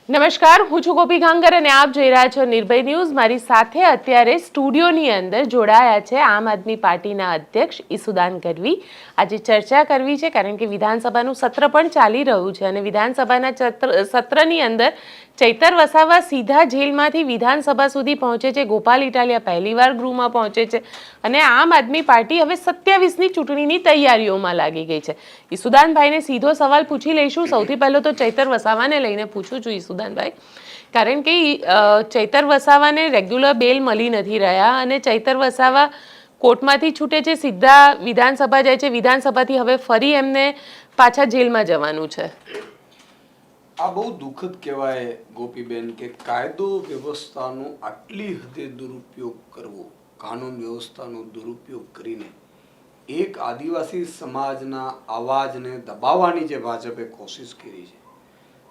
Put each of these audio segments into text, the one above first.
નમસ્કાર, હું છું ગોપી ગાંગર અને આપ જોઈ રહ્યા છો નિર્ભય ન્યૂઝ. મારી સાથે અત્યારે સ્ટુડિયોની અંદર જોડાયા છે આમ આદમી પાર્ટીના અધ્યક્ષ ઈસુદાન ગઢવી. આજે ચર્ચા કરવી છે કારણ કે વિધાનસભાનું સત્ર પણ ચાલી રહ્યું છે અને વિધાનસભાના સત્રની અંદર ચૈતર વસાવા સીધા જેલમાંથી વિધાનસભા સુધી પહોંચે છે. ગોપાલ ઇટાલિયા પહેલીવાર ગૃહમાં પહોંચે છે અને આમ આદમી પાર્ટી હવે 27ની ચૂંટણીની તૈયારીઓમાં લાગી ગઈ છે. ઈસુદાનભાઈને સીધો સવાલ પૂછી લઈશું. સૌથી પહેલો તો ચૈતર વસાવાને લઈને પૂછું છું ઈસુદાનભાઈ, કારણ કે ચૈતર વસાવાને રેગ્યુલર બેલ મળી નથી રહ્યા અને ચૈતર વસાવા કોર્ટમાંથી છૂટે છે, સીધા વિધાનસભા જાય છે, વિધાનસભાથી હવે ફરી એમને પાછા જેલમાં જવાનું છે. આ બહુ દુઃખદ કહેવાય ગોપીબેન કે કાયદો વ્યવસ્થાનો આટલી હદે દુરુપયોગ કરવો, કાનૂન વ્યવસ્થાનો દુરુપયોગ કરીને એક આદિવાસી સમાજના અવાજને દબાવવાની જે ભાજપે કોશિશ કરી છે.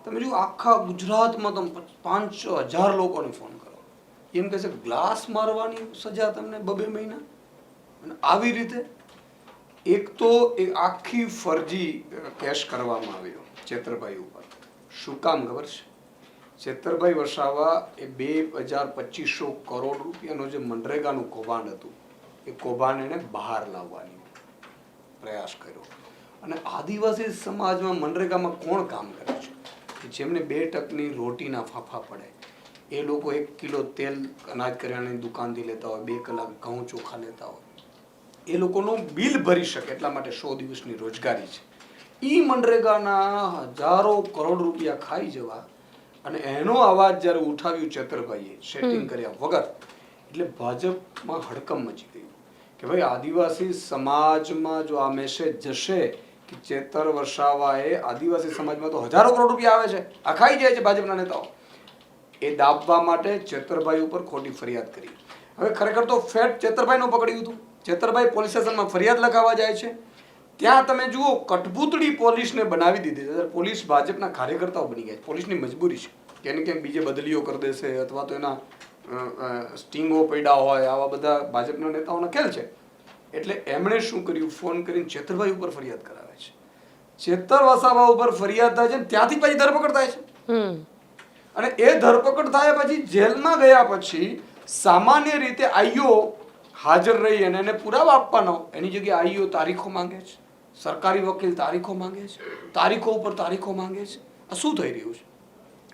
તમે જો આખા ગુજરાતમાં તમે 5-6 હજાર લોકોને ફોન કરો, એમ કહે છે ગ્લાસ મારવાની સજા તમને 2 મહિના. અને આવી રીતે એક તો એક આખી ફરજી કેસ કરવામાં આવ્યો ચેતરભાઈ ઉપર. શું કામ ખબર છે? ચેતરભાઈ વસાવા એ 2200 કરોડ રૂપિયાનું જે મનરેગાનું કૌભાંડ હતું એ કૌભાંડ એને બહાર લાવવાની પ્રયાસ કર્યો. અને આદિવાસી સમાજમાં મનરેગામાં કોણ કામ કરે છે? જેમને 2 ટકની રોટીના ફાફા પડે એ લોકો 1 કિલો તેલ અનાજ કરિયાણાની દુકાનથી લેતા હોય, 2 કલાક ઘઉં ચોખા લેતા હોય, એ લોકોનું બિલ ભરી શકે એટલા માટે 100 દિવસની રોજગારી છે. ઈ મનરેગાના હજારો કરોડ રૂપિયા ખાઈ જવા અને એનો અવાજ જ્યારે ઉઠાવ્યું ચેતરભાઈએ સેટિંગ કર્યા વગર, એટલે ભાજપમાં હડકંપ મચી ગયું કે ભાઈ આદિવાસી સમાજમાં જો આ મેસેજ જશે કે ચેતર વસાવાએ આદિવાસી સમાજમાં તો હજારો કરોડ રૂપિયા આવે છે, આ ખાઈ જાય છે ભાજપના નેતાઓ, એ દાબવા માટે ચેતરભાઈ ઉપર ખોટી ફરિયાદ કરી. હવે ખરેખર તો ફેટ ચેતરભાઈનું પકડ્યું હતું. ચેતરભાઈ પોલીસ સ્ટેશનમાં ફરિયાદ લખાવવા જાય છે, ત્યાં તમે જુઓ કઠપૂતળી પોલીસને બનાવી દીધી છે. પોલીસ ભાજપના કાર્યકર્તાઓ બની ગયા છે. પોલીસની મજબૂરી છે કે એને ક્યાંક બીજે બદલીઓ કરી દેશે અથવા તો એના સ્ટિંગો પડ્યા હોય, આવા બધા ભાજપના નેતાઓનો ખેલ છે. એટલે એમણે શું કર્યું, ફોન કરીને ચેતરભાઈ ઉપર ફરિયાદ કરાવે છે. ચેતર વસાવા ઉપર ફરિયાદ થાય છે, ત્યાંથી પછી ધરપકડ થાય છે. અને એ ધરપકડ થાય પછી જેલમાં ગયા પછી સામાન્ય રીતે આઈઓ હાજર રહી અને એને પુરાવા આપવાનો, એની જગ્યાએ આઈઓ તારીખો માંગે છે, સરકારી વકીલ તારીખો માંગે છે, તારીખો ઉપર તારીખો માંગે છે. આ શું થઈ રહ્યું છે?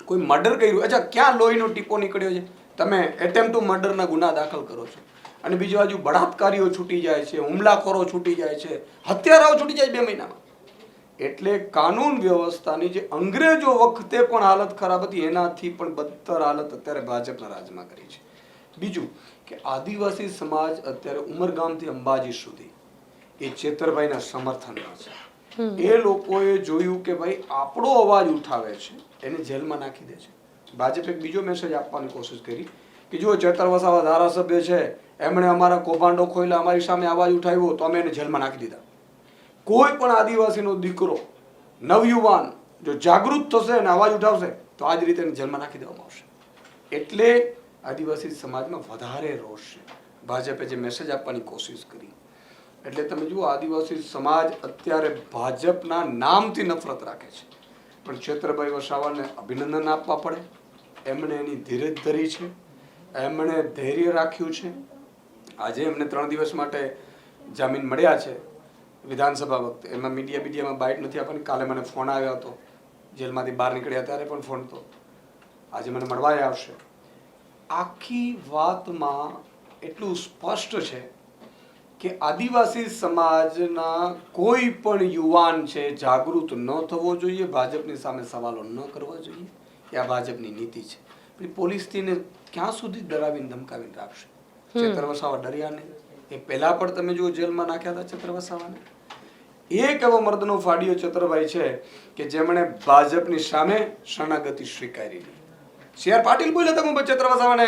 કોઈ મર્ડર કર્યું, અચ્છા ક્યાં લોહીનો ટીપો નીકળ્યો છે, તમે એટેમ્પ ટુ મર્ડરના ગુના દાખલ કરો છો. અને બીજી બાજુ બળાત્કારીઓ છૂટી જાય છે, હુમલાખોરો છૂટી જાય છે, હત્યારાઓ છૂટી જાય 2 મહિનામાં. એટલે કાનૂન વ્યવસ્થાની જે અંગ્રેજો વખતે પણ હાલત ખરાબ હતી એનાથી પણ બદતર હાલત અત્યારે ભાજપના રાજમાં કરી છે. બીજું કે આદિવાસી સમાજ અત્યારે ઉમરગામથી અંબાજી સુધી એ ચેતરભાઈના સમર્થનમાં છે. એ લોકોએ જોયું કે ભાઈ આપણો અવાજ ઉઠાવે છે એને જેલમાં નાખી દે છે. ભાજપે એક બીજો મેસેજ આપવાની કોશિશ કરી કે જો ચેતર વસાવા ધારાસભ્ય છે, એમણે અમારા કૌભાંડો ખોલ્યા, અમારી સામે અવાજ ઉઠાવ્યો તો અમે એને જેલમાં નાખી દીધા. કોઈ પણ આદિવાસીનો દીકરો, નવયુવાન જો જાગૃત થશે અને અવાજ ઉઠાવશે તો આ જ રીતે એને જેલમાં નાખી દેવામાં આવશે. એટલે આદિવાસી સમાજમાં વધારે રોષ છે. ભાજપે જે મેસેજ આપવાની કોશિશ કરી એટલે તમે જુઓ આદિવાસી સમાજ અત્યારે ભાજપના નામથી નફરત રાખે છે. પણ ચેતરભાઈ વસાવાને અભિનંદન આપવા પડે. એમણે એની ધીરજ ધરી છે, એમણે ધૈર્ય રાખ્યું છે. આજે એમને 3 દિવસ માટે જામીન મળ્યા છે વિધાનસભા વખતે. એમાં મીડિયામાં બાઇટ નથી આપવાની. કાલે મને ફોન આવ્યો હતો, જેલમાંથી બહાર નીકળ્યા ત્યારે પણ ફોન તો આજે મને મળવાય આવશે. આખી વાતમાં એટલું સ્પષ્ટ છે કે આદિવાસી સમાજના કોઈ પણ યુવાન છે જાગૃત ન થવો જોઈએ, ભાજપની સામે સવાલો ન કરવા જોઈએ. એ આ ભાજપની નીતિ છે. પોલીસથી ને ક્યાં સુધી ડરાવીને ધમકાવીને રાખશે? ચેતર વસાવા ડર્યા નહીં. એ પહેલા પણ તમે જુઓ જેલમાં નાખ્યા હતા ચેતર વસાવાને. એક એવો મર્દનો ફાડ્યો ચેતરભાઈ છે કે જેમણે ભાજપની સામે શરણાગતિ સ્વીકારી લીધી. CR પાટીલ બોલ્યા હતા હું ચેતર વસાવાને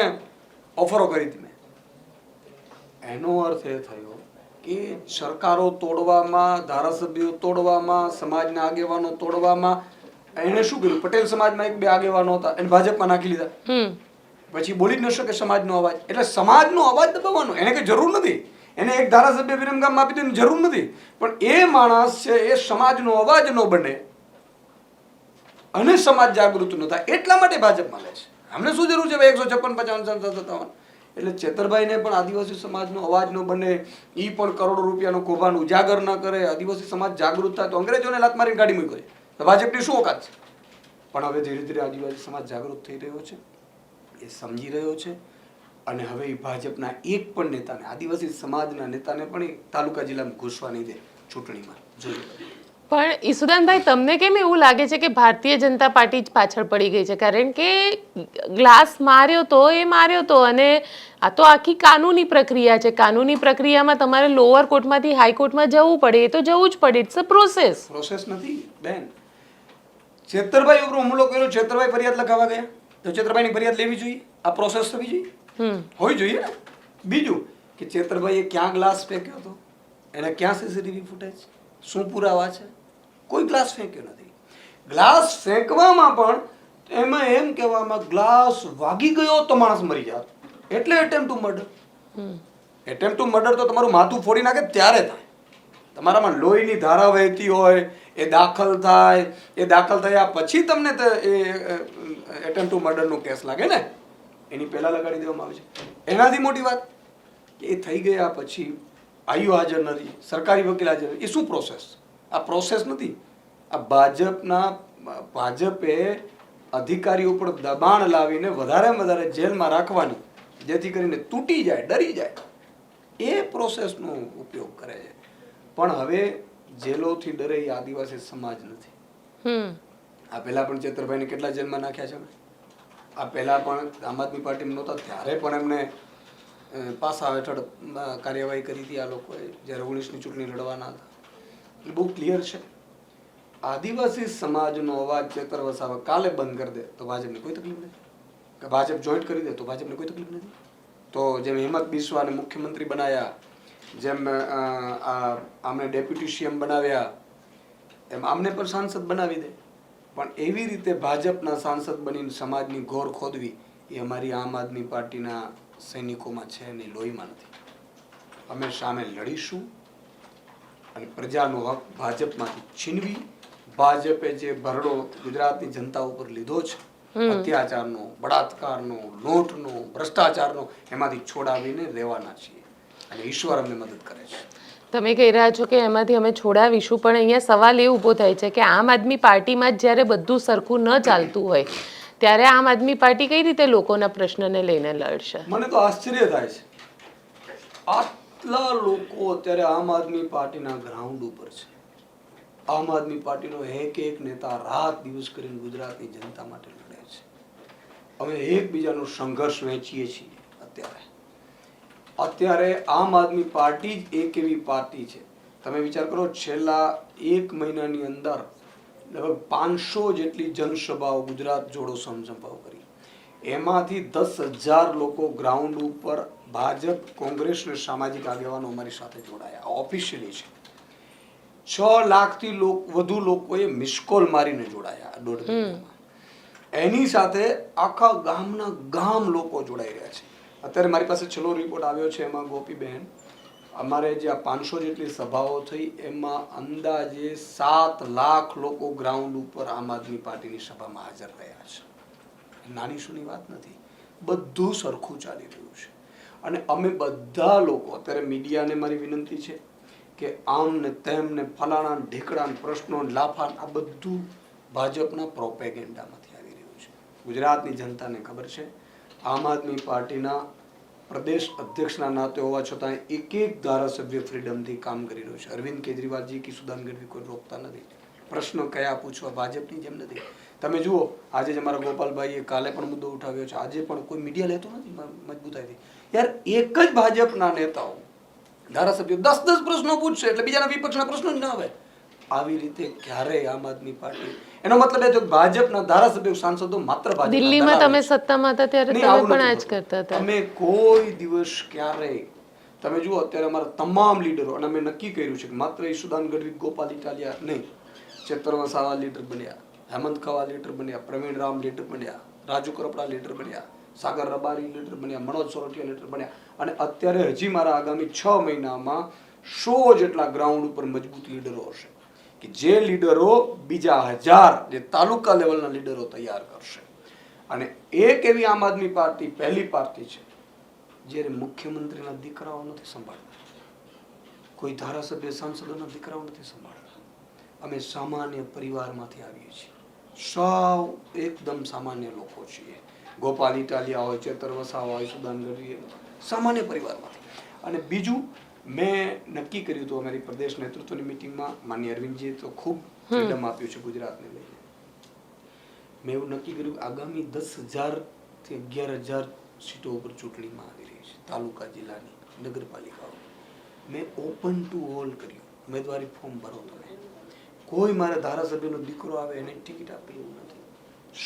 ઓફરો કરી હતી મેં. એનો અર્થ એ થયો કે સરકારો તોડવામાં, ધારાસભ્યો તોડવામાં, સમાજના આગેવાનો તોડવામાં એને શું કર્યું? પટેલ સમાજમાં 1-2 આગેવાનો હતા એને ભાજપમાં નાખી લીધા. પછી બોલી જ ન શકે સમાજનો અવાજ. એટલે સમાજનો અવાજ દબાવવાનો એને કઈ જરૂર નથી. એને એક ધારાસભ્ય વિરમગામમાં આપી દેવાની જરૂર નથી. પણ એ માણસ છે એ સમાજનો અવાજ ન બને અને સમાજ જાગૃત ન થાય એટલા માટે ભાજપમાં લે છે. અમને શું જરૂર છે ભાઈ 156, 55, 57? એટલે ચેતરભાઈને પણ આદિવાસી સમાજનો અવાજ ન બને, એ પણ કરોડો રૂપિયાનો કૌભાંડ ઉજાગર ન કરે, આદિવાસી સમાજ જાગૃત થાય તો અંગ્રેજોને લાત મારીને ગાડી મૂકી તો ભાજપની શું ઓકાત છે? પણ હવે ધીરે ધીરે આદિવાસી સમાજ જાગૃત થઈ રહ્યો છે, એ સમજી રહ્યો છે, અને હવે એ ભાજપના એક પણ નેતાને, આદિવાસી સમાજના નેતાને પણ એ તાલુકા જિલ્લામાં ઘૂસવા નહીં દે ચૂંટણીમાં. જોઈએ. પણ ઈસુદાનભાઈ, તમને કેમ એવું લાગે છે કે ભારતીય જનતા પાર્ટી જ પાછળ પડી ગઈ છે? કારણ કે ગ્લાસ માર્યો તો અને આ તો આખી કાનૂની પ્રક્રિયા છે. કાનૂની પ્રક્રિયામાં તમારે લોઅર કોર્ટમાંથી હાઈકોર્ટમાં જવું પડે, એ તો જવું જ પડે. It's a process. પ્રોસેસ નથી બેન. ચેતરભાઈ ઉપર હુમલો કર્યો, ચેતરભાઈ ફરિયાદ લખાવા ગયા તો ચેતરભાઈની ફરિયાદ લેવી જોઈએ, આ પ્રોસેસ થવી જોઈએ, હોવી જોઈએ ને. બીજું કે ચેતરભાઈએ ક્યાં ગ્લાસ ફેંક્યો હતો, એને ક્યાં સીસીટીવી ફૂટેજ, શું પુરાવા છે? કોઈ ગ્લાસ ફેંક્યો નથી. ગ્લાસ ફેંકવામાં પણ એમાં એમ કહેવામાં ગ્લાસ વાગી ગયો તો માણસ મરી જાત, એટલે attempt two murder. Attempt two murder તો તમારું માથું ફોડી નાખે ત્યારે થાય. તમારામાં લોહીની ધારા વહેતી હોય, એ દાખલ થાય, એ દાખલ થયા પછી તમને એટેમ્પ ટુ મર્ડરનો કેસ લાગે ને, એની પહેલા લગાડી દેવામાં આવે છે. એનાથી મોટી વાત એ થઈ ગયા પછી આયુ હાજર નથી, સરકારી વકીલ હાજર નથી. એ શું પ્રોસેસ? આ પ્રોસેસ નથી. આ ભાજપે અધિકારીઓ પર દબાણ લાવીને વધારેમાં વધારે જેલમાં રાખવાની, જેથી કરીને તૂટી જાય, ડરી જાય, એ પ્રોસેસનો ઉપયોગ કરે છે. પણ હવે જેલોથી ડરે એ આદિવાસી સમાજ નથી. આ પહેલા પણ ચેતરભાઈને કેટલા જેલમાં નાખ્યા છે. આ પહેલા પણ આમ આદમી પાર્ટીમાં નહોતા ત્યારે પણ એમને પાસા હેઠળ કાર્યવાહી કરી હતી આ લોકોએ, જ્યારે 19ની ચૂંટણી લડવાના હતા. એટલે બહુ ક્લિયર છે. આદિવાસી સમાજનો અવાજ ચેતર વસાવા કાલે બંધ કરી દે તો ભાજપને કોઈ તકલીફ નથી, કે ભાજપ જોઈન્ટ કરી દે તો ભાજપને કોઈ તકલીફ નથી. તો જેમ હિંમત બિસ્વાને મુખ્યમંત્રી બનાવ્યા, જેમ આમને ડેપ્યુટી સીએમ બનાવ્યા, એમ આમને પણ સાંસદ બનાવી દે. પણ એવી રીતે ભાજપના સાંસદ બનીને સમાજની ઘોર ખોદવી એ અમારી આમ આદમી પાર્ટીના સૈનિકોમાં છે ને, લોહીમાં નથી. અમે સામે લડીશું અને પ્રજાનો હક ભાજપમાંથી છીનવી, ભાજપે જે ભરડો ગુજરાતની જનતા ઉપર લીધો છે, અત્યાચારનો, બળાત્કારનો, લૂંટનો, ભ્રષ્ટાચારનો, એમાંથી છોડાવીને રહેવાના છીએ અને ઈશ્વર અમને મદદ કરે છે. તમે કહી રહ્યા છો કે એમાંથી અમે છોડાવીશું, પણ અહીંયા સવાલ એ ઊભો થાય છે કે આમ આદમી પાર્ટીમાં જ જ્યારે બધું સરખું ન ચાલતું હોય ત્યારે આમ આદમી પાર્ટી કઈ રીતે લોકોના પ્રશ્નને લઈને લડશે? મને તો આશ્ચર્ય થાય છે, આટલા લોકો અત્યારે આમ આદમી પાર્ટીના ગ્રાઉન્ડ ઉપર છે. આમ આદમી પાર્ટીનો એક નેતા રાત દિવસ કરીને ગુજરાતની જનતા માટે લડે છે. અમે એકબીજાનો સંઘર્ષ વહેંચીએ છીએ. અત્યારે આમ આદમી પાર્ટી જ એક એવી પાર્ટી છે, તમે વિચાર કરો, છેલ્લા 1 મહિનાની અંદર લગભગ 500 જેટલી જનસભાઓ ગુજરાત જોડો સમસભાઓ કરી. એમાંથી 10,000 લોકો ગ્રાઉન્ડ ઉપર ભાજપ, કોંગ્રેસ અને સામાજિક આગેવાનો અમારી સાથે જોડાયા. ઓફિશિયલી છે. 6 લાખથી વધુ લોકોએ મિસકોલ મારીને જોડાયા 1.5 મહિનામાં. એની સાથે આખા ગામ લોકો જોડાઈ રહ્યા છે. અત્યારે મારી પાસે છેલ્લો રિપોર્ટ આવ્યો છે, એમાં ગોપીબેન અમારે જે આ 500 જેટલી સભાઓ થઈ એમાં અંદાજે 7 લાખ લોકો ગ્રાઉન્ડ ઉપર આમ આદમી પાર્ટીની સભામાં હાજર રહ્યા છે. નાની સૂની વાત નથી. બધું સરખું ચાલી રહ્યું છે અને અમે બધા લોકો, અત્યારે મીડિયાને મારી વિનંતી છે કે આમ ને તેમ ને ફલાણા ઢીકડા પ્રશ્નો લાફા, આ બધું ભાજપના પ્રોપેગેન્ડામાંથી આવી રહ્યું છે. ગુજરાતની જનતાને ખબર છે, આમ આદમી પાર્ટીના પ્રદેશ અધ્યક્ષના નાતે હોવા છતાં એક ધારાસભ્ય ફ્રીડમથી કામ કરી રહ્યો છે. અરવિંદ કેજરીવાલજી કે સુદાન ગઢવી કોઈ રોકતા નથી. પ્રશ્નો કયા પૂછવા ભાજપની જેમ નથી. તમે જુઓ, આજે જ અમારા ગોપાલભાઈએ કાલે પણ મુદ્દો ઉઠાવ્યો છે, આજે પણ કોઈ મીડિયા લેતો નથી મજબૂતાઈથી. યાર, એક જ ભાજપના નેતાઓ ધારાસભ્યો 10 પ્રશ્નો પૂછશે એટલે બીજાના વિપક્ષના પ્રશ્નો જ ના આવે. આવી રીતે ક્યારેય આમ આદમી પાર્ટી, એનો મતલબ એ થયો કે ભાજપના ધારાસભ્યો, સાંસદો માત્ર ભાજપ. દિલ્હીમાં તમે સત્તામાં હતા ત્યારે તમે પણ આ જ કરતા હતા. અમે કોઈ દિવસ ક્યારેય, તમે જુઓ અત્યારે અમારા તમામ લીડરો, અને અમે નક્કી કર્યું છે કે માત્ર ઈસુદાન ગઢવી, ગોપાલ ઇટાલિયા નહીં, ચેતર વસાવા લીડર બન્યા, હેમંત ખવા લીડર બન્યા, પ્રવીણ રામ લીડર બન્યા, રાજુ કરપડા લીડર બન્યા, સાગર રબારી લીડર બન્યા, મનોજ સોરઠિયા લીડર બન્યા, અને અત્યારે હજી મારા આગામી 6 મહિનામાં 100 જેટલા ગ્રાઉન્ડ ઉપર મજબૂત લીડરો હશે. કે જે લીડરો બીજા 1000 જે તાલુકા લેવલના લીડરો તૈયાર કરશે. અને એક એવી આમ આદમી પાર્ટી પહેલી પાર્ટી છે જ્યારે મુખ્યમંત્રીના દીકરાઓ નથી સંભાળતા, કોઈ ધારાસભ્ય સાંસદોના દીકરાઓ નથી સંભાળતા. અમે સામાન્ય પરિવારમાંથી આવીએ છીએ, સાવ એકદમ સામાન્ય લોકો છીએ. ગોપાલ ઇટાલિયા હોય, ચેતર વસાવા હોય, સુદાન ગઢવી, સામાન્ય પરિવારમાંથી. અને બીજું મેં નક્કી કર્યું હતું અમારી પ્રદેશ નેતૃત્વની મિટિંગમાં, માનનીય અરવિંદજીએ તો ખૂબ ફ્રીડમ આપ્યું છે ગુજરાતને લઈને. મેં એવું નક્કી કર્યું કે આગામી 10,000 થી 11,000 સીટો ઉપર ચૂંટણીમાં આવી રહી છે, તાલુકા જિલ્લાની નગરપાલિકાઓ. મેં ઓપન ટુ ઓલ કર્યું, ઉમેદવારી ફોર્મ ભરો તમે. કોઈ મારા ધારાસભ્યનો દીકરો આવે એને ટિકિટ આપે એવું નથી.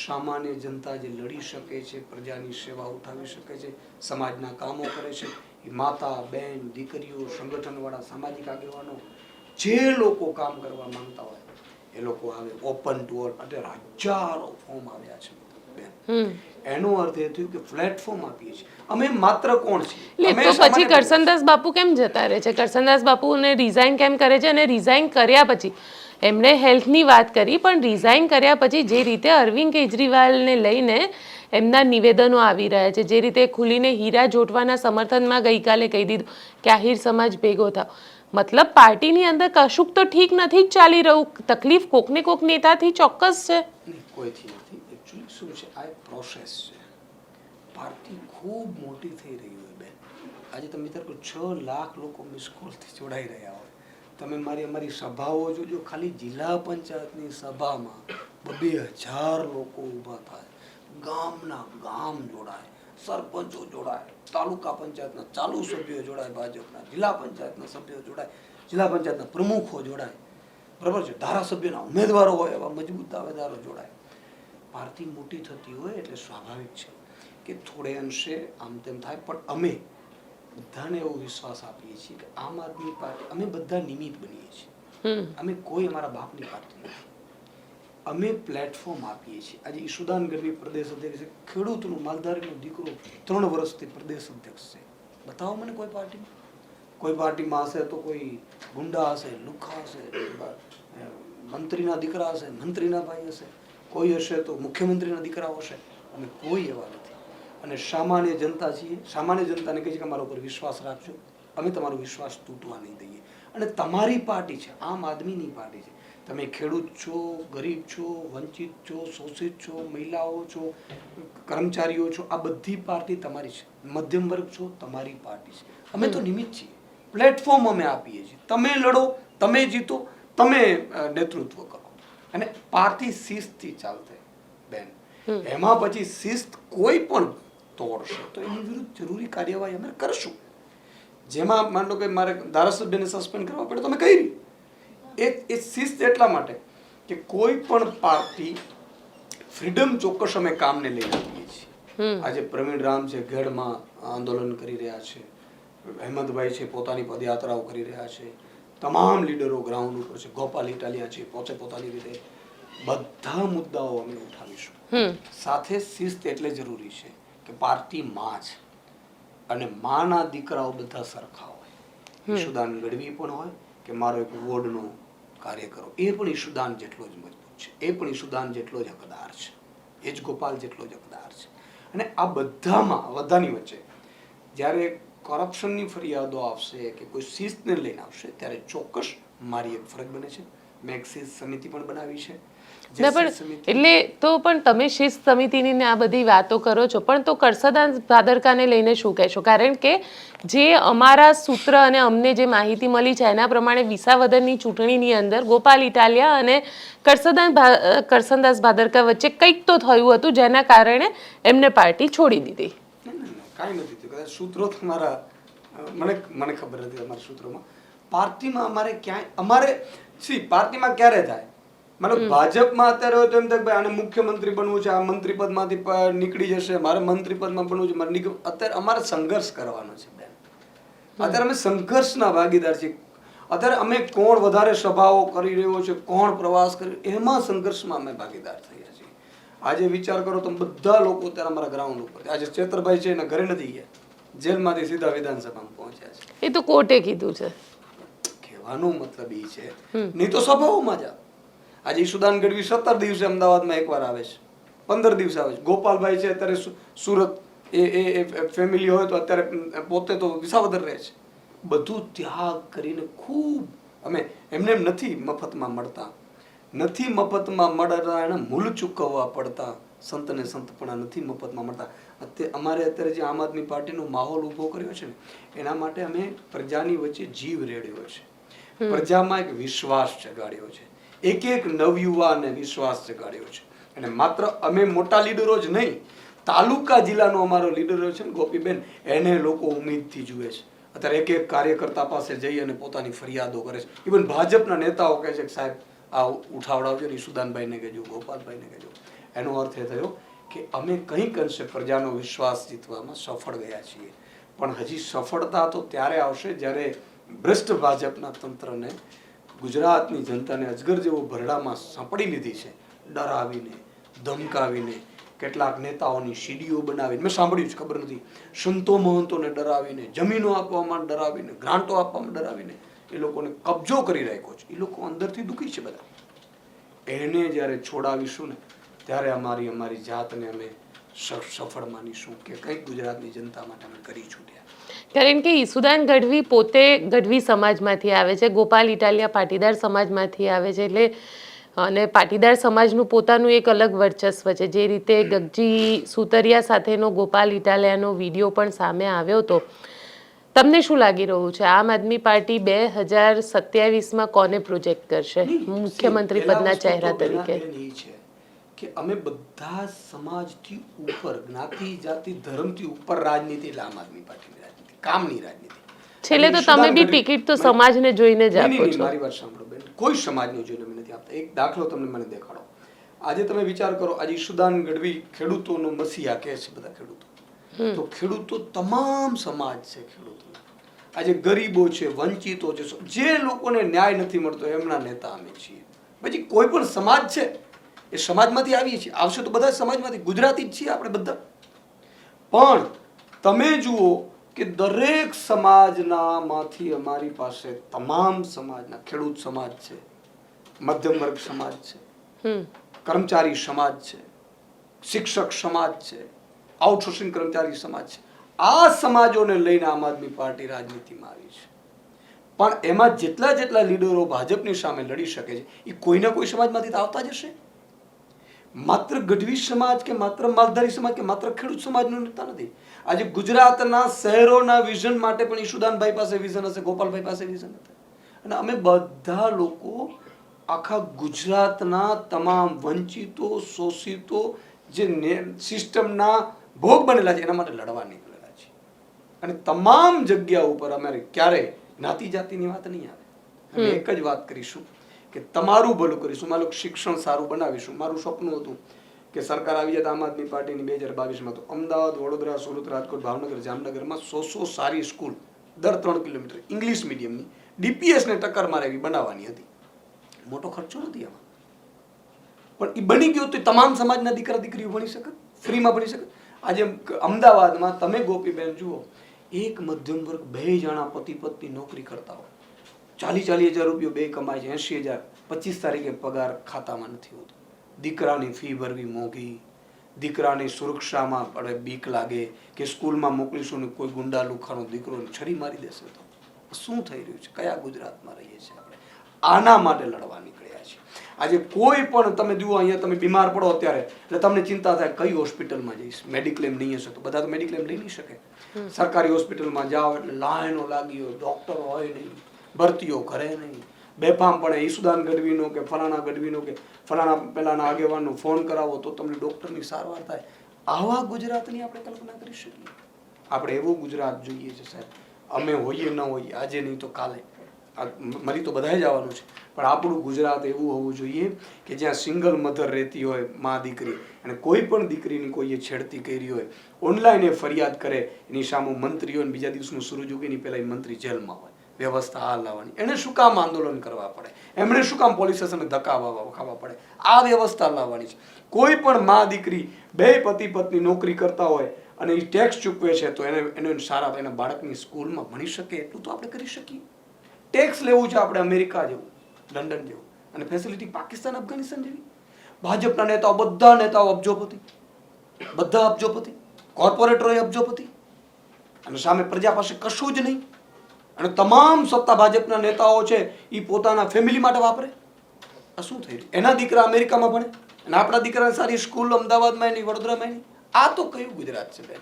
સામાન્ય જનતા જે લડી શકે છે, પ્રજાની સેવા ઉઠાવી શકે છે, સમાજના કામો કરે છે, એ માતા, બેન, દીકરીઓ, સંગઠનવાળા, સામાજિક આગેવાનો, જે લોકો કામ કરવા માંગતા હોય એ લોકો આવે. ઓપન ટુ ઓલ અત્યારે હજારો ફોર્મ આવ્યા છે બેન. એનો અર્થ એ થયું કે પ્લેટફોર્મ આપીએ છીએ અમે. માત્ર કોણ છીએ તો પછી કરસનદાસ બાપુ કેમ જતા રહે છે? કરસનદાસ બાપુને રિઝાઇન કેમ કરે છે? અને રિઝાઇન કર્યા પછી એમણે હેલ્થની વાત કરી, પણ રિઝાઇન કર્યા પછી જે રીતે અરવિંદ કેજરીવાલને લઈને એમના નિવેદનો આવી રહ્યા છે, જે રીતે ખુલીને હીરા જોટવાના સમર્થનમાં ગઈકાલે કહી દીધું કે આહિર સમાજ ભેગો થાવ, મતલબ પાર્ટીની અંદર કશુંક તો ઠીક નથી જ ચાલી રહ્યું. તકલીફ કોકને કોક નેતાથી ચોક્કસ છે. કોઈથી નથી. એકચ્યુઅલી શું છે, આ એક પ્રોસેસ છે. પાર્ટી ખૂબ મોટી થઈ રહી હોય બેન. આજે તમે વિચાર કરો 6 લાખ લોકો મિસ કોલથી જોડાઈ રહ્યા હોય. તમે અમારી સભાઓ જોજો, ખાલી જિલ્લા પંચાયતની સભામાં 2,000 લોકો ઊભા થાય. ગામના ગામ જોડાય, સરપંચો જોડાય, તાલુકા પંચાયતના ચાલુ સભ્યો જોડાય, ભાજપના જિલ્લા પંચાયતના સભ્યો જોડાય, જિલ્લા પંચાયતના પ્રમુખો જોડાય, બરાબર છે, ધારાસભ્યના ઉમેદવારો હોય એવા મજબૂત દાવેદારો જોડાય. પાર્ટી મોટી થતી હોય એટલે સ્વાભાવિક છે કે થોડે અંશે આમ તેમ થાય. પણ અમે બધાને એવો વિશ્વાસ આપીએ છીએ કે આમ આદમી પાર્ટી, અમે બધા નિમિત્ત બનીએ છીએ. અમે કોઈ અમારા બાપની પાર્ટી નથી. અમે પ્લેટફોર્મ આપીએ છીએ. આજે ઈશુદાન ગઢવી પ્રદેશ અધ્યક્ષ છે, ખેડૂતનો માલધારીનો દીકરો 3 વર્ષથી પ્રદેશ અધ્યક્ષ છે. બતાવો મને કોઈ પાર્ટીમાં. કોઈ પાર્ટીમાં હશે તો કોઈ ગુંડા હશે, લુખા હશે, મંત્રીના દીકરા હશે, મંત્રીના ભાઈ હશે, કોઈ હશે તો મુખ્યમંત્રીના દીકરાઓ હશે. અમે કોઈ એવા નથી. અને સામાન્ય જનતા છીએ. સામાન્ય જનતાને કહે છે કે અમારા ઉપર વિશ્વાસ રાખજો, અમે તમારો વિશ્વાસ તૂટવા નહીં દઈએ. અને તમારી પાર્ટી છે, આમ આદમીની પાર્ટી છે. તમે ખેડૂત છો, ગરીબ છો, વંચિત છો, શોષિત છો, મહિલાઓ છો, કર્મચારીઓ છો, આ બધી પાર્ટી તમારી છે. મધ્યમ વર્ગ છો, તમારી પાર્ટી છે. અમે તો નિમિત્ત છીએ. પ્લેટફોર્મ અમે આપીએ છીએ. તમે લડો, તમે જીતો, તમે નેતૃત્વ કરો. અને પાર્ટી શિસ્તથી ચાલશે બેન. એમાં પછી શિસ્ત કોઈ પણ તોડશે તો એની વિરુદ્ધ જરૂરી કાર્યવાહી અમે કરશું. જેમાં માન લો કે મારે ધારાસભ્યને સસ્પેન્ડ કરવા પડે તો અમે કરી. એ શિસ્ત એટલા માટે કે કોઈ પણ પાર્ટી ફ્રીડમ ચોક્કસ અમે કામને લઈને આપીએ છીએ. આજે પ્રવીણ રામ છે, ગઢમાં આંદોલન કરી રહ્યા છે, હેમંતભાઈ છે, પોતાની પદયાત્રાઓ કરી રહ્યા છે, તમામ લીડરો ગ્રાઉન્ડ ઉપર છે, ગોપાલ ઇટાલિયા છે, પોતાની રીતે બધા મુદ્દાઓ અમે ઉઠાવીશું. સાથે શિસ્ત એટલે જરૂરી છે કે પાર્ટી માં છે અને માના દીકરાઓ બધા સરખા હોય. ઈશુદાન ગઢવી પણ હોય કે મારો એક વોર્ડનો કાર્યકરો, એ પણ ઈશુદાન જેટલો જ મજબૂત છે, એ પણ ઈશુદાન જેટલો જ હકદાર છે, એ જ ગોપાલ જેટલો જ હકદાર છે. અને આ બધાની વચ્ચે જ્યારે કરપ્શનની ફરિયાદો આવશે કે કોઈ શિસ્તને લઈને આવશે ત્યારે ચોક્કસ મારી એક ફરજ બને છે. મેં એક શિસ્ત સમિતિ પણ બનાવી છે. એટલે તો પણ તમે શિસ્ત સમિતિની ને આ બધી વાતો કરો છો, પણ તો કરસનદાસ ભાદરકાને લઈને શું કહેશો? કારણ કે જે અમારા સૂત્ર અને અમને જે માહિતી મળી છે એના પ્રમાણે વિસાવદરની ચૂંટણીની અંદર ગોપાલ ઇટાલિયા અને કરસનદાસ ભાદરકા વચ્ચે કંઈક તો થયું હતું જેના કારણે એમને પાર્ટી છોડી દીધી. કાંઈ નથી થયું. કદાચ સૂત્રો તમારા મને ખબર નથી. અમારા સૂત્રોમાં પાર્ટીમાં અમારે ક્યાંય પાર્ટીમાં ક્યારે થાય, મતલબ ભાજપમાં અત્યારે હોય તો એમ થાય ભાઈ આને મુખ્યમંત્રી બનવું છે, આ મંત્રી પદમાંથી નીકળી જશે, મારે મંત્રી પદમાં બનવું છે, અત્યારે અમારે સંઘર્ષ કરવાનો છે બેન. અત્યારે અમે સંઘર્ષના ભાગીદાર છીએ. અત્યારે અમે કોણ વધારે સભાઓ કરી રહ્યો છે, કોણ પ્રવાસ કરી, એમાં સંઘર્ષમાં અમે ભાગીદાર થયા છીએ. આજે વિચાર કરો તો બધા લોકો અત્યારે અમારા ગ્રાઉન્ડ ઉપર. આજે ચેતરભાઈ છે એના ઘરે નથી ગયા, જેલમાંથી સીધા વિધાનસભામાં પહોંચ્યા છે. એ તો કોર્ટે કીધું છે. કહેવાનો મતલબ એ છે, નહીં તો સભાઓમાં જાઓ. આજે ઈશુદાન ગઢવી 17 દિવસે અમદાવાદમાં એકવાર આવે છે, 15 દિવસે આવે છે. ગોપાલભાઈ છે અત્યારે સુરત, એ ફેમિલી હોય તો અત્યારે પોતે તો વિસાવદર રહે છે. બધું ત્યાગ કરીને ખૂબ અમે એમને એમ નથી મફતમાં મળતા, નથી મફતમાં મળતા, એને મૂલ ચૂકવવા પડતા. સંતને સંતપણા નથી મફતમાં મળતા. અમારે અત્યારે જે આમ આદમી પાર્ટીનો માહોલ ઊભો કર્યો છે ને, એના માટે અમે પ્રજાની વચ્ચે જીવ રેડ્યો છે, પ્રજામાં એક વિશ્વાસ જગાડ્યો છે, એક નવયુવાને વિશ્વાસ જગાડ્યો છે. અને માત્ર અમે મોટા લીડરો જ નહીં, તાલુકા જિલ્લાનો અમારો લીડર છે ને ગોપીબેન, એને લોકો ઉમ્મીદથી જુએ છે. અત્યારે એક કાર્યકર્તા પાસે જઈ અને પોતાની ફરિયાદો કરે છે. ઇવન ભાજપના નેતાઓ કહે છે કે સાહેબ આ ઉઠાવડાવજો ને, ઈશુદાનભાઈને કહેજો, ગોપાલભાઈને કહેજો. એનો અર્થ એ થયો કે અમે કંઈક અંશે પ્રજાનો વિશ્વાસ જીતવામાં સફળ ગયા છીએ. પણ હજી સફળતા તો ત્યારે આવશે જ્યારે ભ્રષ્ટ ભાજપના તંત્રને, ગુજરાતની જનતાને અજગર જેવો ભરડામાં સાંપડી લીધી છે, ડરાવીને, ધમકાવીને, કેટલાક નેતાઓની સીડીઓ બનાવીને, મેં સાંભળ્યું છે, ખબર નથી, સંતો મહંતોને ડરાવીને, જમીનો આપવામાં ડરાવીને, ગ્રાન્ટો આપવામાં ડરાવીને એ લોકોને કબજો કરી રાખ્યો છે. એ લોકો અંદરથી દુઃખી છે બધા. એને જ્યારે છોડાવીશું ને ત્યારે અમારી જાતને અમે સફળ માનીશું કે કંઈક ગુજરાતની જનતા માટે અમે કરી છૂટ્યા. કારણ કે ઈશુદાન ગઢવી પોતે ગઢવી સમાજમાંથી આવે છે, ગોપાલ ઇટાલિયા પાટીદાર સમાજમાંથી આવે છે, એટલે અને પાટીદાર સમાજનું પોતાનું એક અલગ વર્ચસ્વ છે. જે રીતે ગગજી સુતરિયા સાથેનો ગોપાલ ઇટાલિયાનો વિડીયો પણ સામે આવ્યો હતો, તમને શું લાગી રહ્યું છે આમ આદમી પાર્ટી 2027માં કોને પ્રોજેક્ટ કરશે મુખ્યમંત્રી પદના ચહેરા તરીકે? કે અમે બધા સમાજથી ઉપર, જ્ઞાતિ જાતિ ધર્મથી ઉપર રાજનીતિ, એટલે આમ આદમી પાર્ટીની રાજનીતિ, કામની રાજનીતિ. છેલ્લે તો તમે બી ટિકિટ તો સમાજને જોઈને જ આપો છો. મારી વાત સાંભળો બેન, કોઈ સમાજને જોઈને અમે નથી આપતા. એક દાખલો તમને મને દેખાડો. આજે તમે વિચાર કરો, આજે ઈશુદાન ગઢવી ખેડૂતોનો મસીહા કહે છે બધા ખેડૂતો, તો ખેડૂતો તમામ સમાજ છે ખેડૂતો. આજે ગરીબો છે, વંચિતો છે, જે લોકોને ન્યાય નથી મળતો એમના નેતા અમે છીએ. પછી કોઈ પણ સમાજ છે એ સમાજમાંથી આવીએ છીએ, આવશે તો બધા સમાજમાંથી, ગુજરાતી જ છીએ આપણે બધા. પણ તમે જુઓ કે દરેક સમાજના માંથી અમારી પાસે તમામ સમાજના, ખેડૂત સમાજ છે, મધ્યમ વર્ગ સમાજ છે, કર્મચારી સમાજ છે, શિક્ષક સમાજ છે, આઉટસોર્સિંગ કર્મચારી સમાજ છે. આ સમાજોને લઈને આમ આદમી પાર્ટી રાજનીતિમાં આવી છે. પણ એમાં જેટલા લીડરો ભાજપની સામે લડી શકે છે એ કોઈના કોઈ સમાજમાંથી તો આવતા જ હશે. માત્ર ગઢવી સમાજ કે માત્ર માલધારી સમાજ કે માત્ર ખેડૂત સમાજનું નેતા નથી. આજે ગુજરાતના શહેરોના વિઝન માટે પણ ઈશુદાનભાઈ પાસે વિઝન હશે, ગોપાલભાઈ પાસે વિઝન હશે. અને અમે બધા લોકો આખા ગુજરાતના તમામ વંચિતો, શોષિતો, જે સિસ્ટમના ભોગ બનેલા છે એના માટે લડવા નીકળેલા છે. અને તમામ જગ્યા ઉપર અમારે ક્યારેય જ્ઞાતિ જાતિની વાત નહીં આવે. અમે એક જ વાત કરીશું કે તમારું ભલું કરીશું, મારું શિક્ષણ સારું બનાવીશું. મારું સપનું હતું કે સરકાર આવી જાય આમ આદમી પાર્ટીની 2022માં તો અમદાવાદ, વડોદરા, સુરત, રાજકોટ, ભાવનગર, જામનગરમાં 100 સારી સ્કૂલ દર 3 કિલોમીટર ઇંગ્લિશ મીડિયમની DPSને ટક્કર મારે એવી બનાવવાની હતી. મોટો ખર્ચો નથી આમાં, પણ એ બની ગયો તો તમામ સમાજના દીકરા દીકરીઓ ભણી શકે, ફ્રીમાં ભણી શકે. આજે અમદાવાદમાં તમે ગોપીબેન જુઓ, એક મધ્યમ વર્ગ 2 જણા પતિ પત્ની નોકરી કરતા હોય, 40,000 રૂપિયા બે કમાય છે, 80,000 25 તારીખે પગાર ખાતામાં નથી હોતો. દીકરાની ફી ભરવી મોંઘી, દીકરાની સુરક્ષામાં પડે બીક લાગે કે સ્કૂલમાં મોકલીશું ને કોઈ ગુંડા લુખાનો દીકરો છરી મારી દેશે તો શું થઈ રહ્યું છે? કયા ગુજરાતમાં રહીએ છીએ આપણે? આના માટે લડવા નીકળ્યા છે. આજે કોઈ પણ તમે જુઓ, અહીંયા તમે બીમાર પડો અત્યારે એટલે તમને ચિંતા થાય કઈ હોસ્પિટલમાં જઈશ, મેડિક્લેમ નહીં હશે તો બધા તો મેડિક્લેમ લઈ નહીં શકે. સરકારી હોસ્પિટલમાં જાઓ એટલે લાઈનો લાગી હોય, ડોક્ટરો હોય નહીં, ભરતીઓ કરે નહીં, બેફામ પડે. ઈશુદાન ગઢવીનો કે ફલાણા ગઢવીનો કે ફલાણા પેલાના આગેવાનનો ફોન કરાવો તો તમને ડોક્ટરની સારવાર થાય. આવા ગુજરાતની આપણે કલ્પના કરી શકીએ? આપણે એવું ગુજરાત જોઈએ છે સાહેબ. અમે હોઈએ ન હોઈએ, આજે નહીં તો કાલે, મરી તો બધાય જવાનું છે, પણ આપણું ગુજરાત એવું હોવું જોઈએ કે જ્યાં સિંગલ મધર રહેતી હોય, મા દીકરી, અને કોઈ પણ દીકરીની કોઈએ છેડતી કરી હોય, ઓનલાઈન એ ફરિયાદ કરે, એની સામે મંત્રીઓ અને બીજા દિવસનું સૂરજ ઉગે એની પહેલા એ મંત્રી જેલમાં હોય. વ્યવસ્થા આ લાવવાની, એને શું કામ આંદોલન કરવા પડે, એમણે શું કામ પોલીસ સ્ટેશને ધક્કા ખાવા પડે? આ વ્યવસ્થા લાવવાની છે. કોઈ પણ મા દીકરી, 2 પતિ પત્ની નોકરી કરતા હોય અને એ ટેક્સ ચૂકવે છે તો એને સારા એના બાળકની સ્કૂલમાં ભણી શકે એટલું તો આપણે કરી શકીએ. ટેક્સ લેવું છે આપણે અમેરિકા જેવું, લંડન જેવું, અને ફેસિલિટી પાકિસ્તાન, અફઘાનિસ્તાન જેવી. ભાજપના નેતાઓ, બધા નેતાઓ અબજોપતિ, બધા અબજોપતિ, કોર્પોરેટરો અબજોપતિ, અને સામે પ્રજા પાસે કશું જ નહીં. અને તમામ સત્તા ભાજપના નેતાઓ છે એ પોતાના ફેમિલી માટે વાપરે. આ શું થઈ રહ્યું? એના દીકરા અમેરિકામાં ભણે અને આપણા દીકરાને સારી સ્કૂલ અમદાવાદમાં એની, વડોદરામાં એની. આ તો કયું ગુજરાત છે બેન?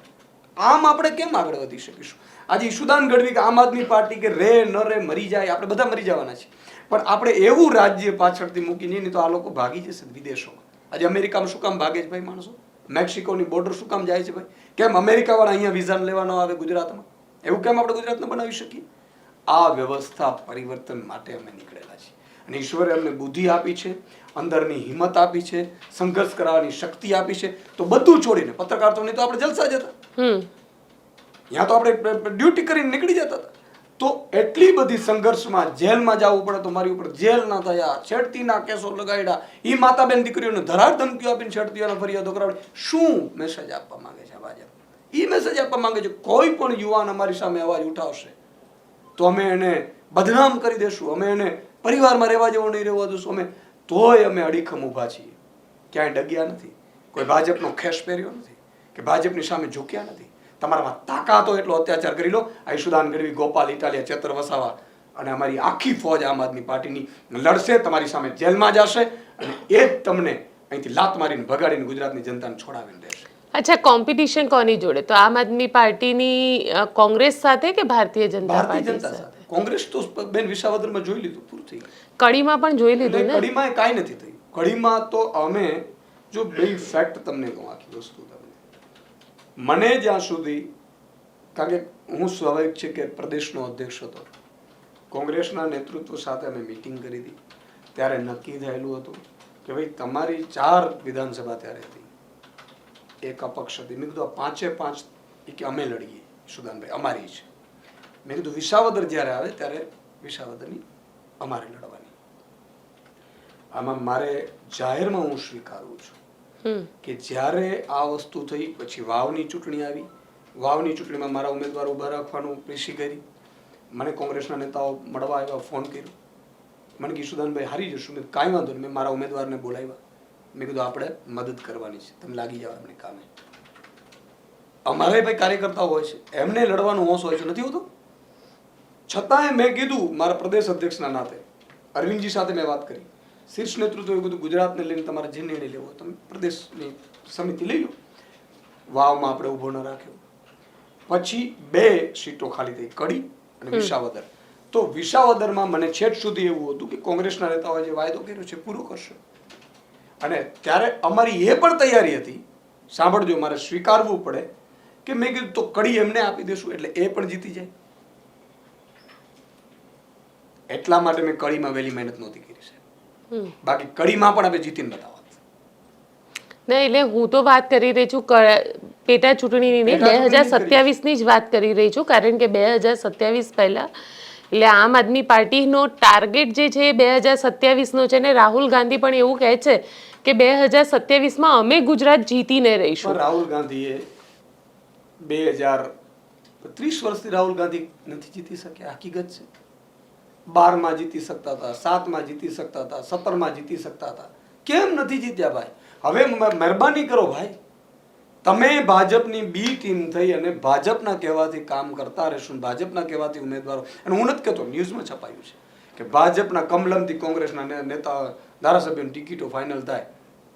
આમ આપણે કેમ આગળ વધી શકીશું? આજે ઈશુદાન ગઢવી કે આમ આદમી પાર્ટી કે રે ન રે મરી જાય, આપણે બધા મરી જવાના છે, પણ આપણે એવું રાજ્ય પાછળથી મૂકીને નહીં તો આ લોકો ભાગી જશે વિદેશોમાં. આજે અમેરિકામાં શું કામ ભાગે છે ભાઈ માણસો? મેક્સિકોની બોર્ડર શું કામ જાય છે ભાઈ? કેમ અમેરિકા વાળા અહીંયા વિઝા લેવા ન આવે ગુજરાતમાં? એવું કેમ આપણે ગુજરાતને બનાવી શકીએ? આ વ્યવસ્થા પરિવર્તન માટે અમે નીકળેલા છીએ, અને ઈશ્વરે અમને બુદ્ધિ આપી છે, અંદરની હિંમત આપી છે, સંઘર્ષ કરવાની શક્તિ આપી છે. તો બધું છોડીને, પત્રકાર તો નહીં તો આપણે જલસા જતા, ત્યાં તો આપણે ડ્યુટી કરીને નીકળી જતા હતા. તો એટલી બધી સંઘર્ષમાં જેલમાં જવું પડે તો મારી ઉપર જેલ ના થયા, છેડતીના કેસો લગાડ્યા, ઈ માતાબેન દીકરીઓને ધરાર ધમકીઓ આપીને છેડતીઓના ફરિયાદો કરાવડી. શું મેસેજ આપવા માંગે છે ભાજપ? ઈ મેસેજ આપવા માંગે છે કોઈ પણ યુવાન અમારી સામે અવાજ ઉઠાવશે તો અમે એને બદનામ કરી દેશું, અમે એને પરિવારમાં રહેવા જેવો નહીં રહેવા દઈશું. અમે તોય અમે અડીખમ ઊભા છીએ, ક્યાંય ડગ્યા નથી, કોઈ ભાજપનો ખેસ પહેર્યો નથી કે ભાજપની સામે ઝૂક્યા નથી. તમારામાં તાકાત હોય એટલો અત્યાચાર કરી લો. ઈશુદાન ગઢવી, ગોપાલ ઇટાલિયા, ચેતર વસાવા અને અમારી આખી ફોજ આમ આદમી પાર્ટીની લડશે, તમારી સામે જેલમાં જશે, અને એ જ તમને અહીંથી લાત મારીને ભગાડીને ગુજરાતની જનતાને છોડાવીને રહેશે. અચ્છા, કોમ્પિટિશન કોની જોડે? તો આમ આદમી પાર્ટીની કોંગ્રેસ સાથે કે ભારતીય જનતા પાર્ટી સાથે? કોંગ્રેસ તો બેન વિસાવદરમાં જોઈ લીધું, પૂરું થઈ ગયું. કડીમાં પણ જોઈ લીધું ને? કડીમાં કાંઈ નથી થયું. કડીમાં તો અમે જો બે ફેક્ટ તમને કહું, આખી વસ્તુ તમને, મને જ્યાં સુધી, કારણ કે હું સ્વાભાવિક છે કે પ્રદેશનો અધ્યક્ષ હતો, કોંગ્રેસના નેતૃત્વ સાથે અમે મીટિંગ કરી હતી, ત્યારે નક્કી થયેલું હતું કે ભાઈ તમારી 4 વિધાનસભા ત્યારે હતી, એક અપક્ષ હતી. મેં કીધું આ 5 કે અમે લડીએ, સુદાનભાઈ અમારી છે. મેં કીધું વિસાવદર જ્યારે આવે ત્યારે વિસાવદરની અમારે લડવાની. આમાં મારે જાહેરમાં હું સ્વીકારું છું કે જ્યારે આ વસ્તુ થઈ પછી વાવની ચૂંટણી આવી, વાવની ચૂંટણીમાં મારા ઉમેદવાર ઉભા રાખવાનું પ્રેસી કરી. મને કોંગ્રેસના નેતાઓ મળવા આવ્યા, ફોન કર્યો, મને કીધું સુદાનભાઈ હારી જશું. મેં કાંઈ વાંધો નહીં, મેં મારા ઉમેદવારને બોલાવ્યા, મેં કીધું આપણે મદદ કરવાની છે, તમે લાગી જાવ એમને કામે. અમારે ભાઈ કાર્યકર્તાઓ હોય છે, એમને લડવાનો હોશ હોય છે, નથી હોતો. છતાંય મેં કીધું મારા પ્રદેશ અધ્યક્ષના નાતે, અરવિંદજી સાથે મેં વાત કરી, શીર્ષ નેતૃત્વ એવું કીધું ગુજરાતને લઈને તમારે જે નિર્ણય લેવો તમે પ્રદેશની સમિતિ લઈ લો. વાવમાં આપણે ઊભો ન રાખ્યો. પછી 2 સીટો ખાલી થઈ, કડી અને વિસાવદર. તો વિસાવદરમાં મને છેટ સુધી એવું હતું કે કોંગ્રેસના નેતાઓએ જે વાયદો કર્યો છે પૂરો કરશે, અને ત્યારે અમારી એ પણ તૈયારી હતી, સાંભળજો, મારે સ્વીકારવું પડે કે મેં કીધું તો કડી એમને આપી દેશું એટલે એ પણ જીતી જાય. એટલા માટે મેં કડીમાં વહેલી મહેનત નહોતી કરી છે, બાકી કડીમાં પણ આપણે જીતીને બતાવવા. નહીં, એટલે હું તો વાત કરી રહી છું પેટા ચૂંટણીની નહીં, 2027ની જ વાત કરી રહી છું, કારણ કે 2027 પહેલા એટલે આમ આદમી પાર્ટીનો ટાર્ગેટ જે છે એ 2027નો છે, ને રાહુલ ગાંધી પણ એવું કહે છે કે 2027માં અમે ગુજરાત જીતીને રહીશું. રાહુલ ગાંધીએ 30 વર્ષથી રાહુલ ગાંધી નથી જીતી શક્યા, હકીકત છે. 12માં જીતી શકતા હતા, 7માં જીતી શકતા હતા, 17માં જીતી શકતા હતા, કેમ નથી જીત્યા ભાઈ? હવે મહેરબાની કરો ભાઈ, તમે ભાજપની બી ટીમ થઈ અને ભાજપના કહેવાથી કામ કરતા રહેશું, ભાજપના કહેવાથી ઉમેદવારો, અને હું નથી કહેતો, ન્યૂઝમાં છપાયું છે કે ભાજપના કમલમથી કોંગ્રેસના નેતા ધારાસભ્યોની ટિકિટો ફાઇનલ થાય.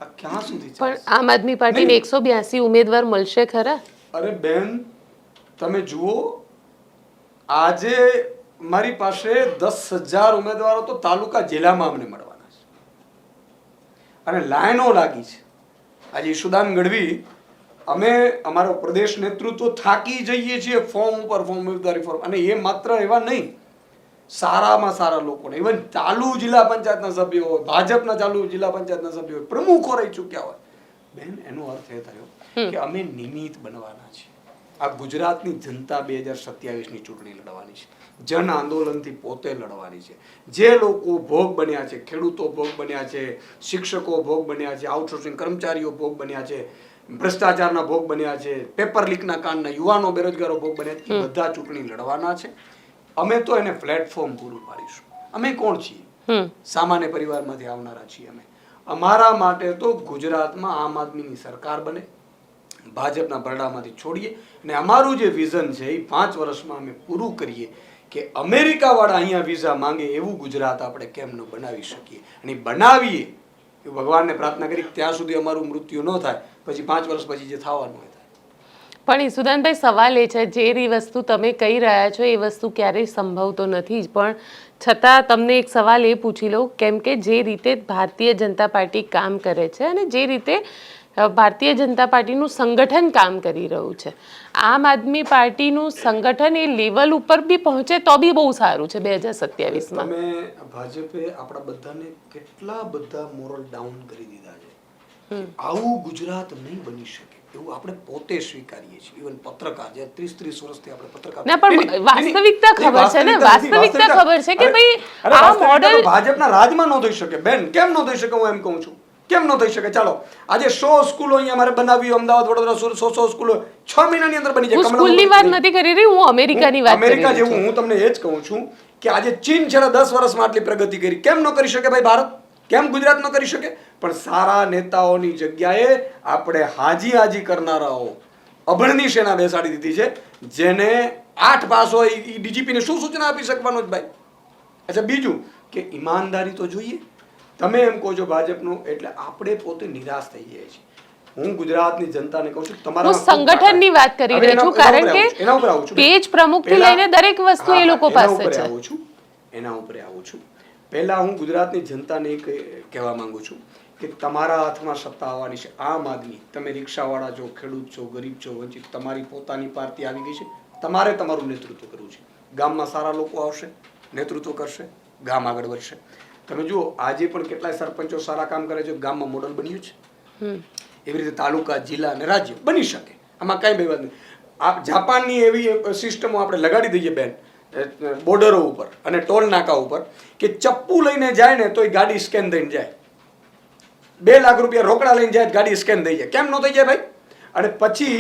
આ ક્યાં સુધી? પણ આમ આદમી પાર્ટીને 182 ઉમેદવાર મળશે ખરા? અરે બેન, તમે જુઓ, આજે મારી પાસે 10,000 ઉમેદવારો તો તાલુકા જિલ્લામાં અમને મળવાના છે, અને લાઈનો લાગી છે. આજે ઈશુદાન ગઢવી, અમે અમારો પ્રદેશ નેતૃત્વ થાકી જઈએ છીએ ફોર્મ ઉપર ફોર્મ, ઉમેદવારી ફોર્મ, અને એ માત્ર એવા નહીં, સારામાં સારા લોકોને, ઇવન ચાલુ જિલ્લા પંચાયતના સભ્યો હોય, ભાજપના ચાલુ જિલ્લા પંચાયતના સભ્યો હોય, પ્રમુખો રહી ચૂક્યા હોય. બેન, એનો અર્થ એ થયો કે અમે નિમિત્ત બનવાના છીએ. આ ગુજરાતની જનતા 2027ની ચૂંટણી લડવાની છે, જન આંદોલનથી પોતે લડવાની છે. જે લોકો ભોગ બન્યા છે, ખેડૂતો ભોગ બન્યા છે, શિક્ષકો ભોગ બન્યા છે, આઉટસોર્સિંગ કર્મચારીઓ ભોગ બન્યા છે, ભ્રષ્ટાચારના ભોગ બન્યા છે, પેપર લીકના કાંડના યુવાનો બેરોજગારો ભોગ બન્યા છે, બધા ચૂંટણી લડવાના છે. અમે તો એને પ્લેટફોર્મ પૂરું પાડીશું. અમે કોણ છીએ? સામાન્ય પરિવારમાંથી આવનારા છીએ અમે. અમારા માટે તો ગુજરાતમાં આમ આદમીની સરકાર બને, ભાજપના ભરડામાંથી છોડીએ અને અમારું જે વિઝન છે એ 5 વર્ષમાં અમે પૂરું કરીએ કે અમેરિકા વાળા અહીંયા વિઝા માંગે એવું ગુજરાત આપણે કેમ ન બનાવી શકીએ, અને બનાવીએ એ ભગવાનને પ્રાર્થના કરી ત્યાં સુધી અમારું મૃત્યુ ન થાય, પછી 5 વર્ષ પછી જે થવાનું હોય થાય. પણ ઈસુદાનભાઈ, સવાલ એ છે, જે વસ્તુ તમે કહી રહ્યા છો એ વસ્તુ ક્યારેય સંભવ તો નથી જ, પણ છતાં તમને એક સવાલ એ પૂછી લઉં, કેમ કે જે રીતે ભારતીય જનતા પાર્ટી કામ કરે છે અને જે રીતે ભારતીય જનતા પાર્ટીનું સંગઠન કામ કરી રહ્યું છે, આમ આદમી પાર્ટીનું સંગઠન એ લેવલ ઉપર બી પહોંચે તો બી બહુ સારું છે 2027માં. તમે ભાજપે આપણા બધાને કેટલા બધા મોરલ ડાઉન કરી દીધા છે. આવું ગુજરાત નહીં બની શકે એવું આપણે પોતે સ્વીકારીએ છીએ. ઇવન પત્રકાર જે 30 વર્ષથી આપણે પત્રકાર ના, પણ વાસ્તવિકતા ખબર છે ને, વાસ્તવિકતા ખબર છે કે ભાઈ આ મોડેલ ભાજપના રાજમાં ન થઈ શકે. બેન, કેમ ન થઈ શકે? હું એમ કહું છું, કેમ ન થઈ શકે? ચાલો, આજે 100 સ્કૂલો અહીંયા અમારે બનાવી, અમદાવાદ, વડોદરા, સુરત, 100 સ્કૂલો 6 મહિનાની અંદર બની જાય. હું સ્કૂલની વાત નથી કરી રહી, હું અમેરિકાની વાત કરી રહી છું. અમેરિકા જેવું હું તમને એ જ કહું છું કે આજે ચીન છેલ્લા 10 વર્ષમાં આટલી પ્રગતિ કરી, કેમ ન કરી શકે ભાઈ ભારત? કેમ ગુજરાત ન કરી શકે? પણ સારા નેતાઓની જગ્યાએ આપણે હાજી કરનારાઓ અભણની સેના બેસાડી દીધી છે, જેને 8 પાસ હોય એ ડીજીપીને શું સૂચના આપી શકવાનો જ ભાઈ? અચ્છા, બીજું કે ઈમાનદારી તો જોઈએ. તમે એમ કહો છો ભાજપનું, એટલે આપણે પોતે નિરાશ થઈ જાય છે. હું ગુજરાતની જનતાને કહું છું, તમારા હું સંગઠનની વાત કરી રહી છું, કારણ કે પેજ પ્રમુખથી લઈને દરેક વસ્તુ એ લોકો પાસે છે. એના ઉપર આવું છું. પહેલા હું ગુજરાતની જનતાને કહેવા માંગુ છું કે તમારા હાથમાં સત્તા આવવાની છે. આમ આદમી, તમે રિક્ષાવાળા છો, ખેડૂત છો, ગરીબ છો, વંચિત, તમારી પોતાની પાર્ટી આવી ગઈ છે. તમારે તમારું નેતૃત્વ કરવું છે. ગામમાં સારા લોકો આવશે, નેતૃત્વ કરશે, ગામ આગળ વધશે. તમે જુઓ, આજે પણ કેટલાય સરપંચો સારા કામ કરે છે, ગામમાં મોડલ બન્યું છે. એવી રીતે તાલુકા, જિલ્લા અને રાજ્ય બની શકે. આમાં કઈ બે વાત નહીં. આ જાપાનની એવી સિસ્ટમો આપણે લગાડી દઈએ બેન, બોર્ડરો ઉપર અને ટોલ નાકા ઉપર, કે ચપ્પુ લઈને જાય ને તો એ ગાડી સ્કેન થઈને જાય. 2 લાખ રૂપિયા રોકડા લઈને જાય ગાડી સ્કેન થઈ જાય. કેમ ન થઈ જાય ભાઈ? અને પછી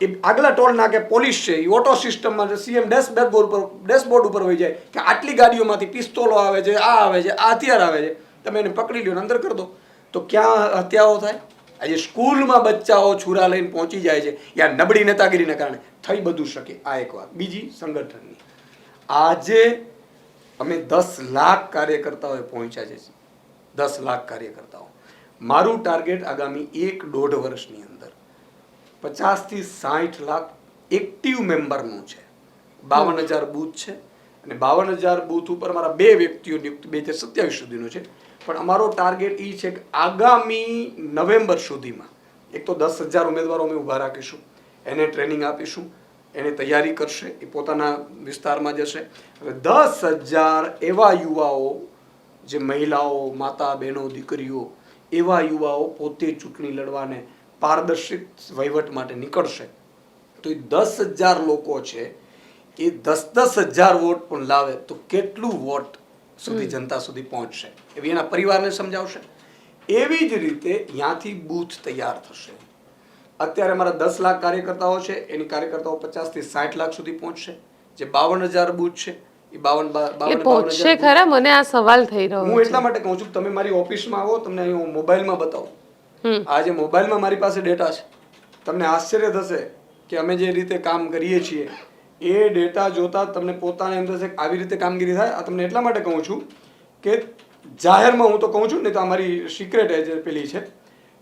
એ આગલા ટોલ નાકે પોલીસ છે, એ ઓટો સિસ્ટમમાં સીએમ ડેશબોર્ડ ઉપર હોય જાય કે આટલી ગાડીઓમાંથી પિસ્તોલો આવે છે, આ આવે છે, આ હથિયાર આવે છે, તમે એને પકડી લ્યો, અંદર કરી દો. તો ક્યાં હત્યાઓ થાય? આજે સ્કૂલમાં બચ્ચાઓ છુરા લઈને પહોંચી જાય છે, યા નબળી નેતાગીરીને કારણે થઈ બધું શકે. આ એક વાત. બીજી, સંગઠનની. આજે અમે 10 લાખ કાર્યકર્તાઓએ પહોંચ્યા છે. 10 લાખ કાર્યકર્તાઓ. મારું ટાર્ગેટ આગામી 1-1.5 વર્ષની અંદર 50 થી 60 લાખ એક્ટિવ મેમ્બરનું છે. 52,000 બૂથ છે અને 52,000 બૂથ ઉપર મારા 2 વ્યક્તિઓ નિયુક્ત 2027 સુધીનો છે. પણ અમારો ટાર્ગેટ એ છે કે આગામી નવેમ્બર સુધીમાં એક તો 10,000 ઉમેદવારો અમે ઊભા રાખીશું, એને ટ્રેનિંગ આપીશું, એને તૈયારી કરશે, એ પોતાના વિસ્તારમાં જશે. હવે 10,000 એવા યુવાઓ, જે મહિલાઓ, માતા, બહેનો, દીકરીઓ, એવા યુવાઓ પોતે ચૂંટણી લડવાને પારદર્શિત વહીવટ માટે નીકળશે. તો એ 10,000 લોકો છે, એ 10,000 વોટ પણ લાવે તો કેટલું વોટ સુધી જનતા સુધી પહોંચશે, એવી એના પરિવારને સમજાવશે. એવી જ રીતે ત્યાંથી બૂથ તૈયાર થશે. અત્યારે અમારા 10 લાખ કાર્યકર્તાઓ છે, એની કાર્યકર્તાઓ 50 થી 60 લાખ સુધી પહોંચશે. જે 52,000 બૂથ છે એ 52,000 પહોંચશે ખરા? મને આ સવાલ થઈ રહ્યો છે. હું એટલા માટે કહું છું, તમે મારી ઓફિસમાં આવો, તમને અહીં હું મોબાઈલમાં બતાવું. આજે મોબાઈલમાં મારી પાસે ડેટા છે. તમને આશ્ચર્ય થશે કે અમે જે રીતે કામ કરીએ છીએ એ ડેટા જોતા તમને પોતાને એમ થશે કે આવી રીતે કામગીરી થાય. આ તમને એટલા માટે કહું છું કે જાહેરમાં હું તો કહું છું, નહીં તો અમારી સિક્રેટ એજ પેલી છે,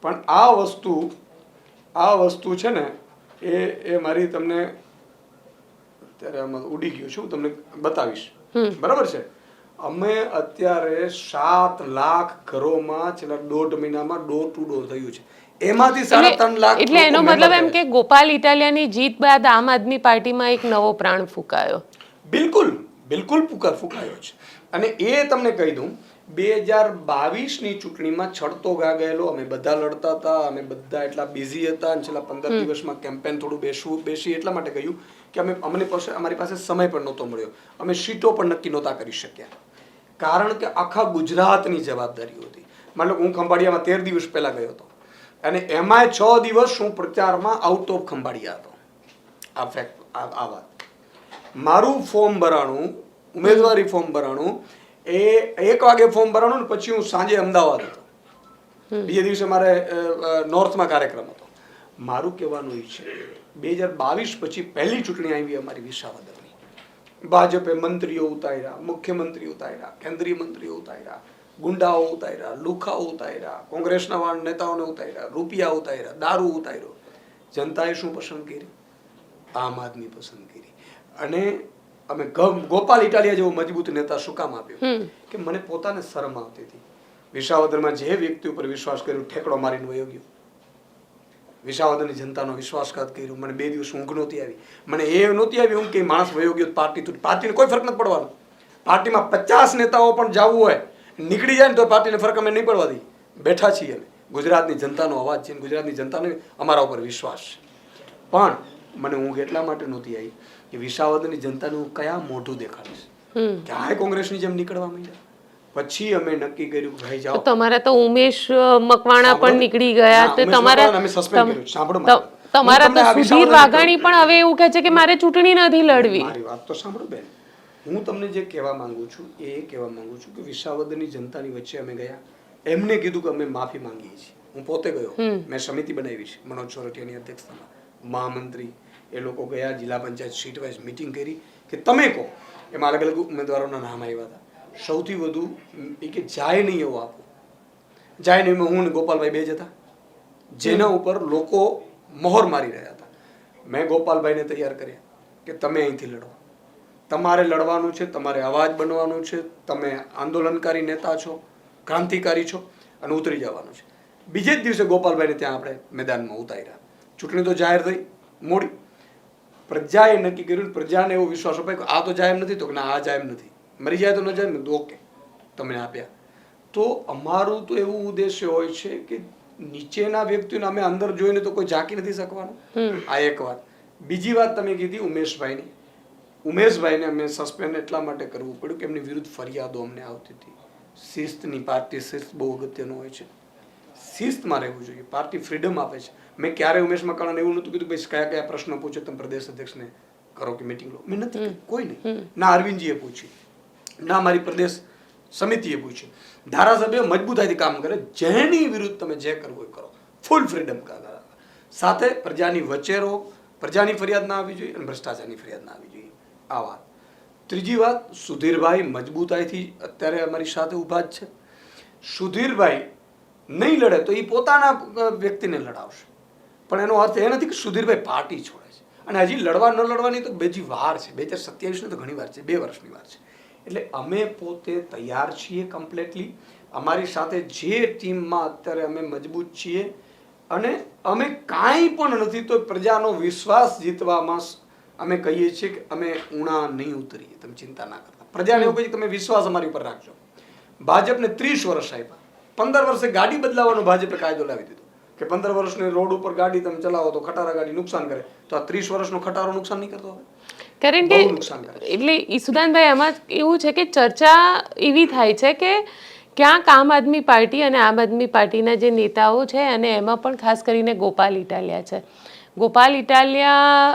પણ આ વસ્તુ છે ને એ મારી તમને અત્યારે આમાં ઉડી ગયું છું, તમને બતાવીશ. બરાબર છે? અમે અત્યારે 7 લાખ ઘરોમાં છેલ્લા 1.5 મહિનામાં ડોર ટુ ડોર થયું છે. એમાંથી 3.5 લાખ. એટલે એનો મતલબ એમ કે ગોપાલ ઇટાલિયાની જીત બાદ આમ આદમી પાર્ટીમાં એક નવો પ્રાણ ફૂંકાયો. બિલકુલ ફૂંકાયો છે. અને એ તમને કહી દઉં, 2022ની ચૂંટણીમાં છડતો ગયેલો અમે બધા લડતા હતા, અમે બધા એટલા બિઝી હતા અને છેલ્લા 15 દિવસમાં કેમ્પેન થોડું બેસી એટલા માટે કહ્યું કે અમારી પાસે સમય પણ નહોતો મળ્યો. અમે સીટો પણ નક્કી નહોતા કરી શક્યા, કારણ કે આખા ગુજરાતની જવાબદારી હતી. માનો હું ખંભાળિયામાં 13 દિવસ પહેલા ગયો હતો અને એમાંય 6 દિવસ હું પ્રચારમાં આઉટ ઓફ ખંભાળિયા હતો. આ વાત. મારું ફોર્મ ભરાણું ઉમેદવારી ફોર્મ ભરાણું, એ 1 વાગે ફોર્મ ભરાણું ને પછી હું સાંજે અમદાવાદ હતો. બીજે દિવસે મારે નોર્થમાં કાર્યક્રમ હતો. મારું કહેવાનું એ છે 2022 પછી પહેલી ચૂંટણી આવી અમારી વિસાવદરની. ભાજપે મંત્રીઓ ઉતાર્યા, મુખ્યમંત્રી ઉતાર્યા, કેન્દ્રીય મંત્રીઓ ઉતાર્યા, ગુંડાઓ ઉતાર્યા, લુખાઓ ઉતાર્યા, કોંગ્રેસના નેતાઓને ઉતાર્યા, રૂપિયા ઉતાર્યા, દારૂ ઉતાર્યો. જનતાએ શું પસંદ કરી? આમ આદમી પસંદ કરી. અને અમે ગોપાલ ઇટાલિયા જેવો મજબૂત નેતા શું કામ આપ્યો? કે મને પોતાને શરમ આવતી હતી. વિસાવદરમાં જે વ્યક્તિ ઉપર વિશ્વાસ કર્યો ઠેકડો મારીને વયો ગયો. વિસાવદરની જનતાનો વિશ્વાસઘાત કર્યો. મને 2 દિવસ ઊંઘ નહોતી આવી. મને એ નહોતી આવી ઊંઘ કે માણસ વયો ગયો પાર્ટીને કોઈ ફરક નથી પડવાનો. પાર્ટીમાં 50 નેતાઓ પણ જવું હોય નીકળી જાય ને તો પાર્ટીને ફરક અમે નહીં પડવા દઈએ. બેઠા છીએ અમે. ગુજરાતની જનતાનો અવાજ છે, ગુજરાતની જનતાનો અમારા ઉપર વિશ્વાસ છે. પણ મને ઊંઘ એટલા માટે નહોતી આવી કે વિસાવદરની જનતાને હું કયા મોઢું દેખાડીશ. ક્યાંય કોંગ્રેસની જેમ નીકળવા માંડ્યા. પછી અમે નક્કી કર્યું કે ભાઈ જાઓ. તમારા તો ઉમેશ મકવાણા પણ નીકળી ગયા. તો તમારા તો સુધીર વાઘાણી પણ હવે એવું કહે છે કે મારે ચૂંટણી નથી લડવી. મારી વાત તો સાંભળો બેન. હું તમને જે કહેવા માંગુ છું એ કહેવા માંગુ છું કે વિસાવદરની જનતાની વચ્ચે અમે ગયા. એમને કીધું કે અમે માફી માંગીએ છીએ. હું પોતે ગયો. મેં સમિતિ બનાવી છે મનોજ ચોરઠિયાની અધ્યક્ષતામાં. મહામંત્રી એ લોકો ગયા, જિલ્લા પંચાયત સીટ વાઇઝ મીટિંગ કરી કે તમે કહો. એમાં અલગ અલગ ઉમેદવારોના નામ આવ્યા હતા. સૌથી વધુ એ કે જાય નહીં એવો આપો. જાય નહીં હું ને ગોપાલભાઈ 2 જ હતા જેના ઉપર લોકો મોહર મારી રહ્યા હતા. મેં ગોપાલભાઈને તૈયાર કર્યા કે તમે અહીંથી લડો. તમારે લડવાનું છે, તમારે અવાજ બનવાનું છે, તમે આંદોલનકારી નેતા છો, ક્રાંતિકારી છો અને ઉતરી જવાનું છે. બીજે જ દિવસે ગોપાલભાઈને ત્યાં આપણે મેદાનમાં ઉતાર્યા. ચૂંટણી તો જાહેર થઈ મોડી. પ્રજાએ નક્કી કર્યું. પ્રજાને એવો વિશ્વાસ અપાય કે આ તો જાહેર નથી. તો કે ના, આ જાહેર નથી. મરી જાય તો ન જાય ને તો ઓકે તમને આપ્યા. તો અમારું તો એવું ઉદ્દેશ્ય હોય છે કે નીચેના વ્યક્તિઓને અમે અંદર જોઈને તો કોઈ ઝાંકી નથી શકવાનું. આ એક વાત. બીજી વાત તમે કીધી ઉમેશભાઈની. ઉમેશભાઈને અમે સસ્પેન્ડ એટલા માટે કરવું પડ્યું કે એમની વિરુદ્ધ ફરિયાદો અમને આવતી હતી. શિસ્તની પાર્ટી શિસ્ત બહુ અગત્યનું હોય છે. શિસ્તમાં રહેવું જોઈએ. પાર્ટી ફ્રીડમ આપે છે. મેં ક્યારે ઉમેશ મકવાણાને એવું નહોતું કીધું ભાઈ કયા કયા પ્રશ્ન પૂછે તમે પ્રદેશ અધ્યક્ષને કરો કે મીટિંગ લો. મેં નથી કોઈ નહીં. ના અરવિંદજીએ પૂછી, ના મારી પ્રદેશ સમિતિએ પૂછ્યું. ધારાસભ્ય મજબૂતાઈથી કામ કરે. જેની વિરુદ્ધ તમે જે કરવું હોય કરો. ફૂલ ફ્રીડમ સાથે પ્રજાની વચ્ચે રહો. પ્રજાની ફરિયાદ ના આવવી જોઈએ અને ભ્રષ્ટાચારની ફરિયાદ ના આવવી જોઈએ. આ વાત. ત્રીજી વાત, સુધીરભાઈ મજબૂતાઈથી અત્યારે અમારી સાથે ઊભા જ છે. સુધીરભાઈ નહીં લડે તો એ પોતાના વ્યક્તિને લડાવશે. પણ એનો અર્થ એ નથી કે સુધીરભાઈ પાર્ટી છોડે છે. અને હજી લડવા ન લડવાની તો બીજી વાર છે. 2027 તો ઘણી વાર છે, 2 વર્ષની વાર છે. એટલે અમે પોતે તૈયાર છીએ કમ્પ્લીટલી. અમારી સાથે જે ટીમમાં અત્યારે અમે મજબૂત છીએ અને અમે કાંઈ પણ નથી તો પ્રજાનો વિશ્વાસ જીતવામાં અમે કહીએ છીએ કે અમે ઉણા નહીં ઉતરીએ. તમે ચિંતા ના કરતા. પ્રજાને એવું કહીએ તમે વિશ્વાસ અમારી ઉપર રાખજો. ભાજપને 30 વર્ષ આપ્યા. 15 વર્ષે ગાડી બદલાવાનો ભાજપે કાયદો લાવી દીધો કે 15 વર્ષની રોડ ઉપર ગાડી તમે ચલાવો તો ખટારા ગાડી નુકસાન કરે. તો આ 30 વર્ષનો ખટારો નુકસાન નહીં કરતો હવે. કારણ કે એટલે ઈસુદાનભાઈ આમાં એવું છે કે ચર્ચા એવી થાય છે કે ક્યાંક આમ આદમી પાર્ટી અને આમ આદમી પાર્ટીના જે નેતાઓ છે અને એમાં પણ ખાસ કરીને ગોપાલ ઇટાલિયા છે. ગોપાલ ઇટાલિયા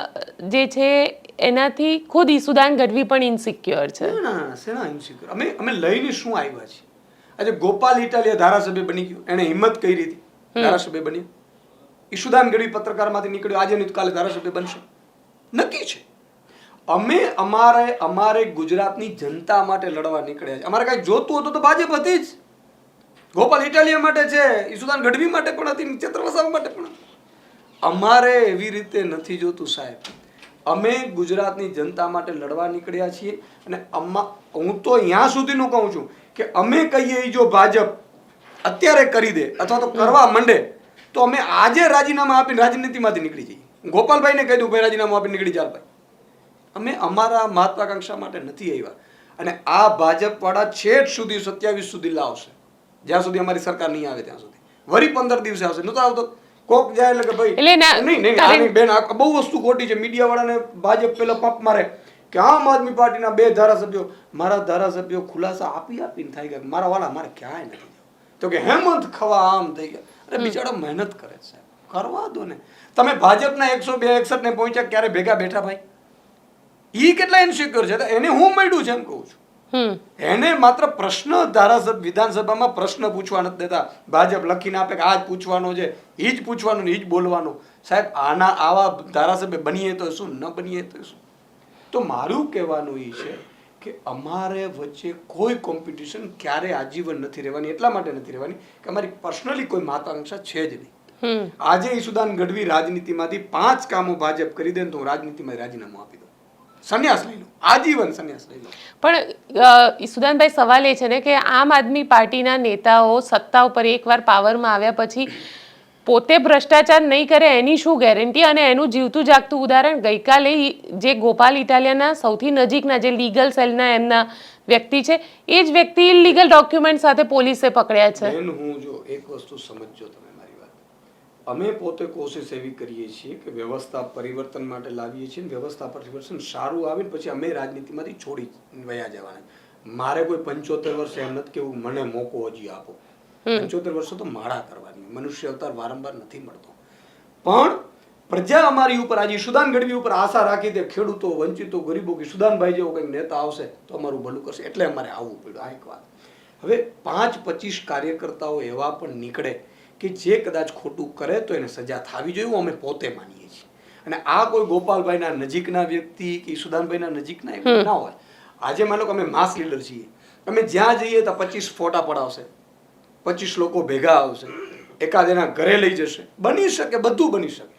જે છે એનાથી ખુદ ઈસુદાન ગઢવી પણ ઇન્સિક્યોર છે. ના શેના ઇન્સિક્યોર? અમે લઈને શું આવ્યા છીએ? આજે ગોપાલ ઇટાલિયા ધારાસભ્ય બની ગયો. એને હિંમત કરી હતી ધારાસભ્ય બન્યો. ઈસુદાન ગઢવી પત્રકારમાંથી નીકળ્યો. આજે નહીં તો કાલે ધારાસભ્ય બનશે. નક્કી છે. અમારે ગુજરાતની જનતા માટે લડવા નીકળ્યા છે. અમારે કઈ જોતું હતું તો ભાજપ હતી જ. ગોપાલ ઇટાલિયા માટે છે, ઈસુદાન ગઢવી માટે પણ હતી, ચેતર વસાવા માટે પણ. અમારે એવી રીતે નથી જોતું સાહેબ. અમે ગુજરાતની જનતા માટે લડવા નીકળ્યા છીએ અને હું તો અહીંયા સુધીનું કહું છું કે અમે કહીએ જો ભાજપ અત્યારે કરી દે અથવા તો કરવા માંડે તો અમે આજે રાજીનામા આપીને રાજનીતિમાંથી નીકળી જઈએ. ગોપાલભાઈને કહી દઉં ભાઈ રાજીનામું આપીને નીકળી ચાલ ભાઈ. અમે અમારા મહત્વાકાંક્ષા માટે નથી આવ્યા. અને આ ભાજપ વાળા છેક સુધી 27 સુધી લાવશે. જ્યાં સુધી અમારી સરકાર નહીં આવે ત્યાં સુધી. વળી 15 દિવસે આવશે. નતો આવતો કોક જાય એટલે કે ભાઈ નહીં બેન આ બહુ વસ્તુ ખોટી છે. મીડિયા વાળાને ભાજપ પેલા પંપ મારે કે આમ આદમી પાર્ટીના 2 ધારાસભ્યો. મારા ધારાસભ્યો ખુલાસા આપીને થાય ગયા મારા વાળા મારે ક્યાંય નથી તો કે હેમંત ખવા આમ થઈ ગયા. અરે બિચારા મહેનત કરે છે, કરવા દો ને. તમે ભાજપના 162 ને પહોંચ્યા ક્યારે ભેગા બેઠા ભાઈ? ઈ કેટલા ઇન્સિક્યોર છે એને હું મળ્યું છે એમ કહું છું. એને માત્ર પ્રશ્ન ધારાસભ્ય વિધાનસભામાં પ્રશ્ન પૂછવા નથી દેતા. ભાજપ લખીને આપે કે આ જ પૂછવાનો છે, એ જ પૂછવાનું ને એ જ બોલવાનું. સાહેબ આવા ધારાસભ્ય બનીએ તો શું, ન બનીએ તો શું? તો મારું કહેવાનું એ છે કે અમારે વચ્ચે કોઈ કોમ્પિટિશન ક્યારે આજીવન નથી રહેવાની. એટલા માટે નથી રહેવાની કે અમારી પર્સનલી કોઈ મહત્વાકાંક્ષા છે જ નહીં. આજે ઈસુદાન ગઢવી રાજનીતિમાંથી 5 કામો ભાજપ કરી દે તો હું રાજનીતિમાં રાજીનામું આપી દઉં, સંન્યાસ લઈ લઉં, આજીવન સંન્યાસ લઈ લઉં. પણ ઈસુદાનભાઈ, સવાલ એ છે ને કે આમ આદમી પાર્ટીના નેતાઓ સત્તા ઉપર એકવાર પાવરમાં આવ્યા પછી પોતે ભ્રષ્ટાચાર નહીં કરે એની શું ગેરંટી? અને એનું જીવતું જાગતું ઉદાહરણ ગઈકાલે જે ગોપાલ ઇટાલિયાના સૌથી નજીકના જે લીગલ સેલના એમના વ્યક્તિ છે એ જ વ્યક્તિ ઇલીગલ ડોક્યુમેન્ટ સાથે પોલીસે પકડ્યા છે. હું જો એક વસ્તુ સમજજો તમે મારી વાત. અમે પોતે કોશિશ એવી કરીએ છીએ કે વ્યવસ્થા પરિવર્તન માટે લાવીએ છીએ. વ્યવસ્થા પરિવર્તન સારું આવે પછી અમે રાજનીતિમાંથી છોડી વયા જવાના. મારે કોઈ 75 વર્ષે એમ નથી કેવું મને મોકો હજી આપો. 75 વર્ષો તો માળા કરવાની, મનુષ્ય અવતાર વારંવાર નથી મળતો. પણ પ્રજા અમારી ઉપર આજે ઈસુદાન ગઢવી ઉપર આશા રાખી દે, ખેડૂતો, વંચિતો, ગરીબો કે ઈસુદાનભાઈ જેવો કંઈક નેતા આવશે તો અમારું ભલું કરશે, એટલે અમારે આવવું પડ્યું. આ એક વાત. હવે 5-25 કાર્યકર્તાઓ એવા પણ નીકળે કે જે કદાચ ખોટું કરે તો એને સજા થવી જોઈએ, અમે પોતે માનીએ છીએ. અને આ કોઈ ગોપાલભાઈના નજીકના વ્યક્તિ કે ઈસુદાનભાઈના નજીકના એવું ના હોય. આજે માનો કે અમે માસ લીડર છીએ, અમે જ્યાં જઈએ તો 25 ફોટા પડાવશે, 25 લોકો ભેગા આવશે, એકાદ એના ઘરે લઈ જશે, બની શકે, બધું બની શકે.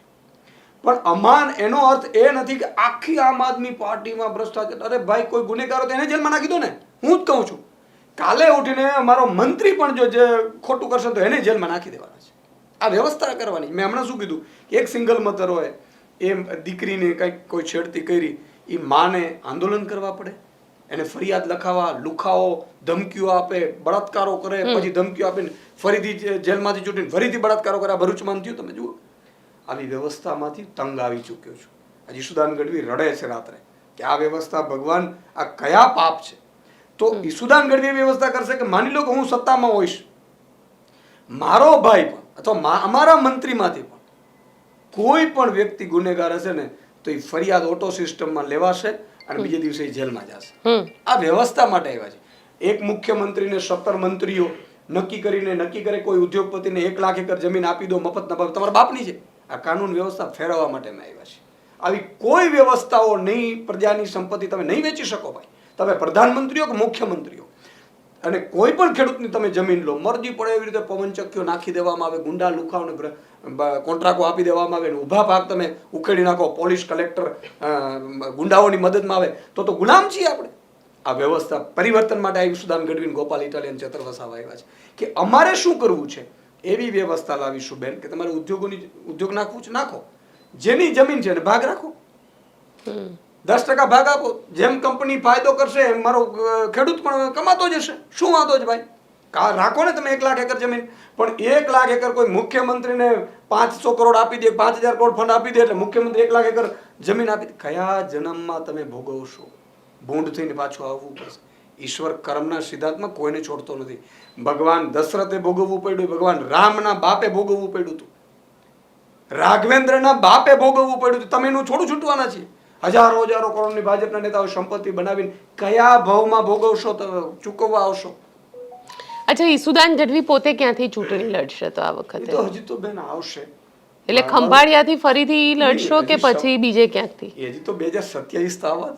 પણ એનો અર્થ એ નથી કે આખી આમ આદમી પાર્ટીમાં ભ્રષ્ટાચાર. અરે ભાઈ, કોઈ ગુનેગારો તો એને જેલમાં નાખી દો ને. હું જ કહું છું, કાલે ઉઠીને અમારો મંત્રી પણ જો જે ખોટું કરશે તો એને જેલમાં નાખી દેવાના છે. આ વ્યવસ્થા કરવાની. મેં હમણાં શું કીધું કે એક સિંગલ મધર હોય, એ દીકરીને કંઈક કોઈ છેડતી કરી, એ માને આંદોલન કરવા પડે, એને ફરિયાદ લખાવા, લુખાઓ, ધમકીઓ આપે, બળાત્કારો કરે, પછી ધમકીઓ આપીને ફરીથી જેલમાંથી છૂટીને ફરીથી બળાત્કારો કરે. ભરૂચમાં થયું, તમે જુઓ. આવી વ્યવસ્થામાંથી તંગ આવી ચૂક્યો છું. હજી ઈસુદાન ગઢવી રડે છે રાત્રે કે આ વ્યવસ્થા, ભગવાન, આ કયા પાપ છે? તો ઈસુદાન ગઢવી વ્યવસ્થા કરશે કે માની લો કે હું સત્તામાં હોઈશ, મારો ભાઈ પણ અથવા અમારા મંત્રીમાંથી પણ કોઈ પણ વ્યક્તિ ગુનેગાર હશે ને તો એ ફરિયાદ ઓટો સિસ્ટમમાં લેવાશે અને બીજે દિવસે જેલમાં જશે. આ વ્યવસ્થા માટે આવ્યા છે. એક મુખ્યમંત્રીને 17 મંત્રીઓ નક્કી કરે કોઈ ઉદ્યોગપતિને 1 લાખ એકર જમીન આપી દો મફત ના ભાવે, તમારા બાપની છે. આ કાનૂન વ્યવસ્થા ફેરવવા માટે અમે આવ્યા છે. આવી કોઈ વ્યવસ્થાઓ નહીં, પ્રજાની સંપત્તિ તમે નહીં વેચી શકો ભાઈ. તમે પ્રધાનમંત્રીઓ કે મુખ્યમંત્રીઓ, અને કોઈ પણ ખેડૂતની તમે જમીન લો, મરજી પડે એવી રીતે પવનચક્કીઓ નાખી દેવામાં આવે, ગુંડા લુખાઓને કોન્ટ્રાક્ટો આપી દેવામાં આવે, ઊભા ભાગ તમે ઉખેડી નાખો, પોલીસ કલેક્ટર ગુંડાઓની મદદમાં આવે તો ગુલામ છીએ આપણે. આ વ્યવસ્થા પરિવર્તન માટે આવી ઈસુદાન ગઢવી, ગોપાલ ઇટાલિયન, ચેતર વસાવા આવ્યા છે કે અમારે શું કરવું છે એવી વ્યવસ્થા લાવીશું બેન કે તમારે ઉદ્યોગ નાખવું છે નાખો, જેની જમીન છે એને ભાગ રાખો, 10% ભાગ આપો. જેમ કંપની ફાયદો કરશે એમ મારો ખેડૂત પણ કમાતો જશે. શું વાંધો છે ભાઈ? રાખો ને તમે 1 લાખ એકર જમીન. પણ 1 લાખ એકર કોઈ મુખ્યમંત્રીને 500 કરોડ આપી દે, 5000 કરોડ ફંડ આપી દે એટલે મુખ્યમંત્રી 1 લાખ એકર જમીન આપી દે. કયા જન્મમાં તમે ભોગવશો? ભૂંડ થઈને પાછું આવવું પડશે. ઈશ્વર કર્મના સિદ્ધાંતમાં કોઈને છોડતો નથી. ભગવાન દશરથે ભોગવવું પડ્યું, ભગવાન રામના બાપે ભોગવવું પડ્યું હતું, રાઘવેન્દ્રના બાપે ભોગવવું પડ્યું હતું. તમે એનું છોડું છૂટવાના છીએ. હજારો કરોડની ભાજપના નેતાઓ સંપત્તિ બનાવીને કયા ભાવમાં ભોગવશો, ચૂકવવા આવશો? અચ્છા, ઈસુદાન ગઢવી પોતે ક્યાંથી ચૂંટણી લડશે તો આ વખતે? તો હજી તો બેન આવશે. એટલે ખંભાળિયાથી ફરીથી લડશો કે પછી બીજે ક્યાંકથી? હજી તો 2027 તો આવવા.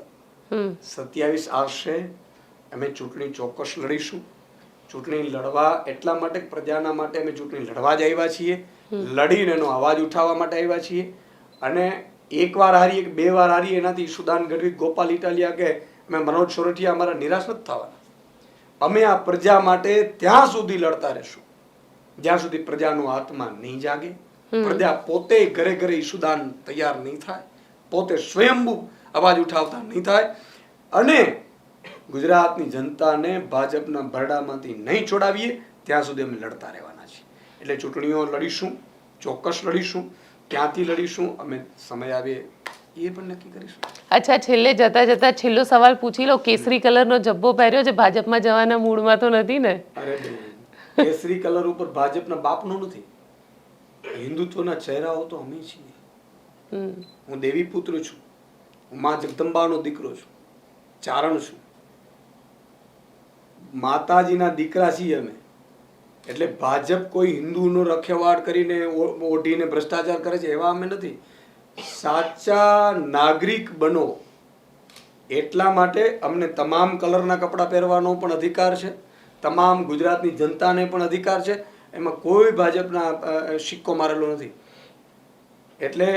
27 આવશે. અમે ચૂંટણી ચોક્કસ લડીશું. ચૂંટણી લડવા એટલા માટે, પ્રજાના માટે અમે ચૂંટણી લડવા જ આવ્યા છીએ. લડીને એનો અવાજ ઉઠાવવા માટે આવ્યા છીએ. અને 1 વાર હારીએ કે 2 વાર હારીએ એનાથી ઈસુદાન ગઢવી, ગોપાલ ઇટાલિયા કે અમે મનોજ સોરઠિયા અમારા નિરાશ નથી થવાના. અમે આ પ્રજા માટે ત્યાં સુધી લડતા રહેશું જ્યાં સુધી પ્રજાનો આત્મા નહીં જાગે, પ્રજા પોતે ઘરે ઘરે ઈસુદાન તૈયાર નહીં થાય, પોતે સ્વયંભૂ અવાજ ઉઠાવતા નહીં થાય, અને ગુજરાતની જનતાને ભાજપના ભરડામાંથી નહીં છોડાવીએ ત્યાં સુધી અમે લડતા રહેવાના છીએ. એટલે ચૂંટણીઓ લડીશું, ચોક્કસ લડીશું. ક્યાંથી લડીશું અમે સમય આવે એ પણ નક્કી કરીશું. અચ્છા, છેલ્લે જતા છેલ્લો સવાલ પૂછી લો. કેસરી કલરનો જબ્બો પહેર્યો છે, ભાજપમાં જવાના મૂડમાં તો નથી ને? અરે બેન, કેસરી કલર ઉપર ભાજપના બાપનો નથી. હિન્દુત્વના ચહેરાઓ તો અમે છીએ. હું દેવી પુત્ર છું, હું માં જગદંબાનો દીકરો છું, ચારણ છું. માતાજીના દીકરા છીએ અમે. એટલે ભાજપ કોઈ હિન્દુનો રખેવાળ કરીને ઓઢીને ભ્રષ્ટાચાર કરે છે એવા અમે નથી. સાચા નાગરિક બનો એટલા માટે અમને તમામ કલરના કપડાં પહેરવાનો પણ અધિકાર છે, તમામ ગુજરાતની જનતાને પણ અધિકાર છે. એમાં કોઈ ભાજપના સિક્કો મારેલો નથી. એટલે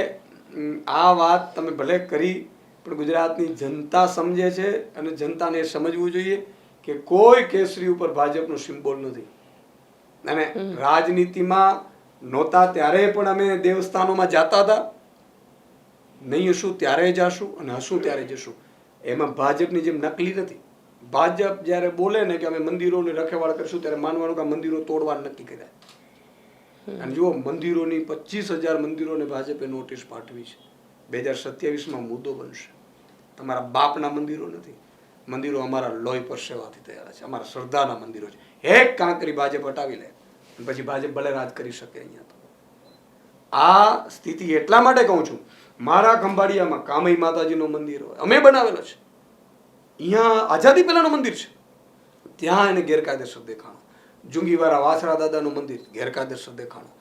આ વાત તમે ભલે કરી પણ ગુજરાતની જનતા સમજે છે અને જનતાને સમજવું જોઈએ કે કોઈ કેસરી ઉપર ભાજપનો સિમ્બોલ નથી. અને રાજનીતિમાં નહોતા ત્યારે પણ અમે દેવસ્થાનોમાં જતા હતા, નહીં હશું ત્યારે જશું અને હશું ત્યારે જશું. એમાં ભાજપની જેમ નકલી નથી. ભાજપ જ્યારે બોલે ને કે અમે મંદિરોની રખેવાળ કરીશું ત્યારે માનવાનું કે મંદિરો તોડવાનું નક્કી કર્યા. અને જુઓ, મંદિરોની 25,000 મંદિરોને ભાજપે નોટિસ પાઠવી છે. 2027માં મુદ્દો બનશે. તમારા બાપના મંદિરો નથી, મંદિરો અમારા લોહી પરસેવાથી તૈયાર છે, અમારા શ્રદ્ધાના મંદિરો છે. એક કાંકરી ભાજપ હટાવી લે પછી ભાજપ ભલે રાજ કરી શકે. અહીંયા તો આ સ્થિતિ એટલા માટે કહું છું, મારા ખંભાળિયામાં કામઈ માતાજીનું મંદિર હોય, અમે બનાવેલો છે. અહીંયા આઝાદી પહેલાનું મંદિર છે, ત્યાં એને ગેરકાયદેસર દેખાણું. જુંગીવાળા વાસરા દાદાનું મંદિર ગેરકાયદેસર દેખાણું,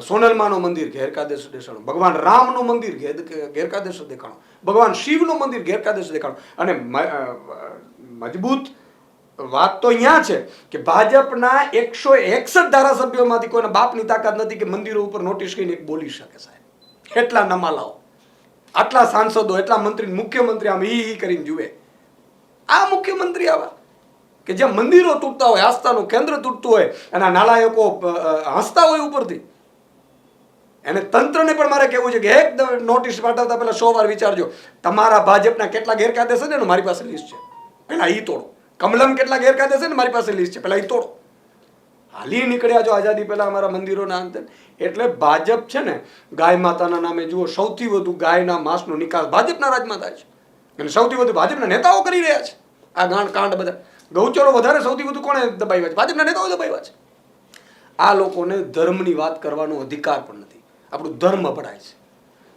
સોનલમાનું મંદિર ગેરકાયદેસર દેખાણું, ભગવાન રામનું મંદિર ગેરકાયદેસર દેખાણું, ભગવાન શિવનું મંદિર ગેરકાયદેસર દેખાણું. અને મજબૂત વાત તો અહીંયા છે કે ભાજપના 161 ધારાસભ્યોમાંથી કોઈના બાપની તાકાત નથી કે મંદિરો ઉપર નોટિસ કરીને બોલી શકે. સાહેબ, એટલા નમાલાઓ, આટલા સાંસદો, એટલા મંત્રી, મુખ્યમંત્રી આમ હી કરીને જુએ. આ મુખ્યમંત્રી આવા કે જ્યાં મંદિરો તૂટતા હોય, આસ્થાનું કેન્દ્ર તૂટતું હોય અને આ નાલાયકો હસતા હોય ઉપરથી. એને તંત્રને પણ મારે કહેવું છે કે એકદમ નોટિસ પાઠવતા પહેલા 100 વાર વિચારજો તમારા ભાજપના કેટલા ગેરકાયદેસર છે ને મારી પાસે લિસ્ટ છે, પહેલા ઈ તોડો. કમલમ કેટલા ગેરકાયદેસર ને મારી પાસે લિસ્ટ છે, પહેલા ઈ તોડો. હાલી નીકળ્યા જો આઝાદી પહેલા અમારા મંદિરોના અંતે. એટલે ભાજપ છે ને, ગાય માતાના નામે જુઓ, સૌથી વધુ ગાયના માંસનો નિકાસ ભાજપના રાજમાં થાય છે અને સૌથી વધુ ભાજપના નેતાઓ કરી રહ્યા છે. આ ગાંડ કાંડ બધા ગૌચરો વધારે સૌથી વધુ કોણે દબાવ્યા છે? ભાજપના નેતાઓ દબાવ્યા છે. આ લોકોને ધર્મની વાત કરવાનો અધિકાર પણ નથી. આપણું ધર્મ પડાય છે.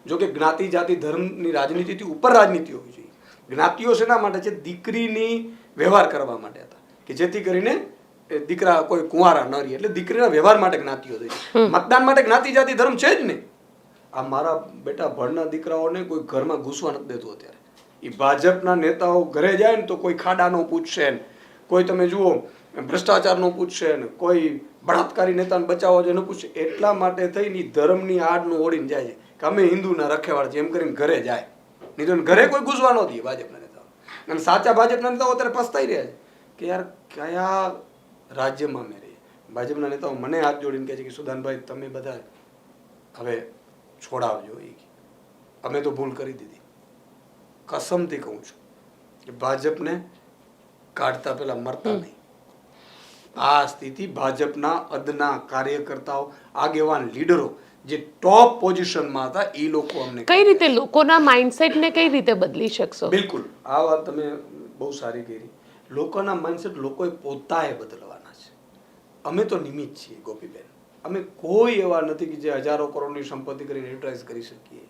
જો કે જ્ઞાતિ જાતિ ધર્મની રાજનીતિથી ઉપર રાજનીતિ હોવી જોઈએ. જ્ઞાતિઓ શેના માટે છે? દીકરીની વ્યવહાર કરવા માટે હતા કે જેથી કરીને દીકરા કોઈ કુંવારા ન રહે. એટલે દીકરીના વ્યવહાર માટે જ્ઞાતિઓ થઈ. મતદાન માટે જ્ઞાતિ જાતિ ધર્મ છે જ નહીં. આ મારા બેટા ભણના દીકરાઓને કોઈ ઘરમાં ઘૂસવા નથી દેતું અત્યારે. એ ભાજપના નેતાઓ ઘરે જાય ને તો કોઈ ખાડાનો પૂછશે ને, કોઈ તમે જુઓ ભ્રષ્ટાચારનો પૂછશે ને, કોઈ બળાત્કારી નેતાને બચાવવા જેનું પૂછશે. એટલા માટે થઈને ધર્મની આડનું ઓળીને જાય છે કે અમે હિન્દુના રખેવાળ છે એમ કરીને ઘરે જાય. નહીં તો ઘરે કોઈ ઘૂસવા ન દે ભાજપના નેતાઓ. અને સાચા ભાજપના નેતાઓ અત્યારે પસ્તાઈ રહ્યા છે કે યાર કયા રાજ્યમાં અમે રહીએ. ભાજપના નેતાઓ મને હાથ જોડીને કહે છે કે સુદાનભાઈ તમે બધા હવે છોડાવજો. અમે તો ભૂલ કરી દીધી. કસમથી કહું છું કે ભાજપને કાઢતા પહેલા મરતા નહીં. આ સ્થિતિ ભાજપના અદના કાર્યકર્તાઓ, આગેવાન, લીડરો જે ટોપ પોઝિશનમાં હતા એ લોકો અમને કઈ રીતે લોકોના માઇન્ડસેટને કઈ રીતે બદલી શકશો? બિલકુલ આ વાત તમે બહુ સારી કરી. લોકોના માઇન્ડસેટ લોકોએ પોતાએ બદલવાના છે. અમે તો નિમિત્ત છીએ ગોપીબેન. અમે કોઈ એવા નથી કે જે હજારો કરોડની સંપત્તિ કરીને યુટિલાઇઝ કરી શકીએ.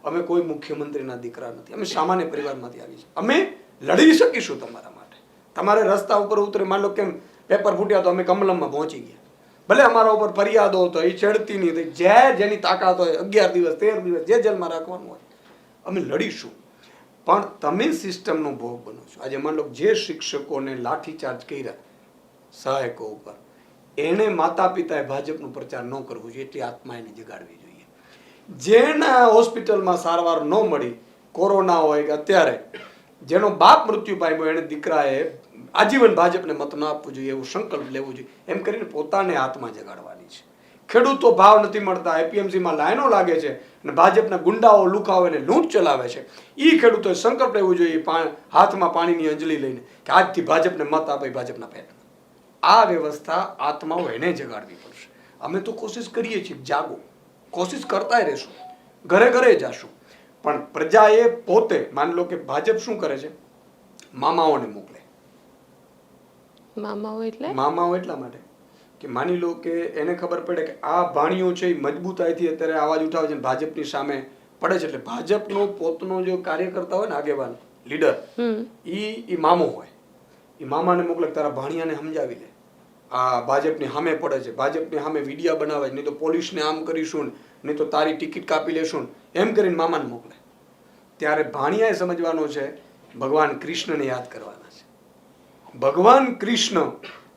અમે કોઈ મુખ્યમંત્રીના દીકરા નથી. અમે સામાન્ય પરિવારમાંથી આવી છીએ. અમે લડી શકીશું તમારા માટે. તમારે રસ્તા ઉપર ઉતરે, માન લો કેમ પેપર ફૂટ્યા તો અમે કમલમમાં પહોંચી ગયા. ભલે અમારા ઉપર ફરિયાદો તો એ છેડતી નહીં થઈ. જે જેની તાકાત હોય 11 દિવસ 13 દિવસ જે જેલમાં રાખવાનું હોય અમે લડીશું. પણ તમે સિસ્ટમનો ભોગ બનો છો. આજે માન લો જે શિક્ષકોને લાઠીચાર્જ કર્યા સહાયકો ઉપર, એને માતા પિતાએ ભાજપનો પ્રચાર ન કરવો જોઈએ એટલી આત્મા એને જગાડવી જોઈએ. જેના હોસ્પિટલમાં સારવાર ન મળી, કોરોના હોય કે અત્યારે જેનો બાપ મૃત્યુ પામ્યો, એને દીકરાએ આજીવન ભાજપને મત ન આપવું જોઈએ એવો સંકલ્પ લેવો જોઈએ. એમ કરીને પોતાને હાથમાં જગાડવાની છે. ખેડૂતો ભાવ નથી મળતા, એપીએમસીમાં લાઈનો લાગે છે અને ભાજપના ગુંડાઓ લુખાઓ એને લૂંટ ચલાવે છે. એ ખેડૂતોએ સંકલ્પ લેવો જોઈએ હાથમાં પાણીની અંજલી લઈને કે આજથી ભાજપને મત આપે ભાજપના પેટમાં. આ વ્યવસ્થા આત્માઓ એને જગાડવી પડશે. અમે તો કોશિશ કરીએ છીએ, જાગો, કોશિશ કરતા રહેશું, ઘરે ઘરે જશું. પણ પ્રજાએ પોતે, માની લો કે ભાજપ શું કરે છે, મામાઓને મોકલે. મામાઓ એટલા માટે કે માની લો કે એને ખબર પડે કે આ ભાણીઓ છે એ મજબૂતાઈથી અત્યારે અવાજ ઉઠાવે છે ભાજપની સામે પડે છે. એટલે ભાજપનો પોતનો જો કાર્યકર્તા હોય ને, આગેવાન લીડર, ઈ મામો હોય. એ મામાને મોકલે તારા ભાણિયાને સમજાવી લે, આ ભાજપની સામે પડે છે, ભાજપની સામે વિડીયા બનાવે છે, નહીં તો પોલીસને આમ કરીશું ને, નહીં તો તારી ટિકિટ કાપી લેશું ને, એમ કરીને મામાને મોકલે. ત્યારે ભાણિયાએ સમજવાનો છે ભગવાન કૃષ્ણને યાદ કરવાના છે. ભગવાન કૃષ્ણ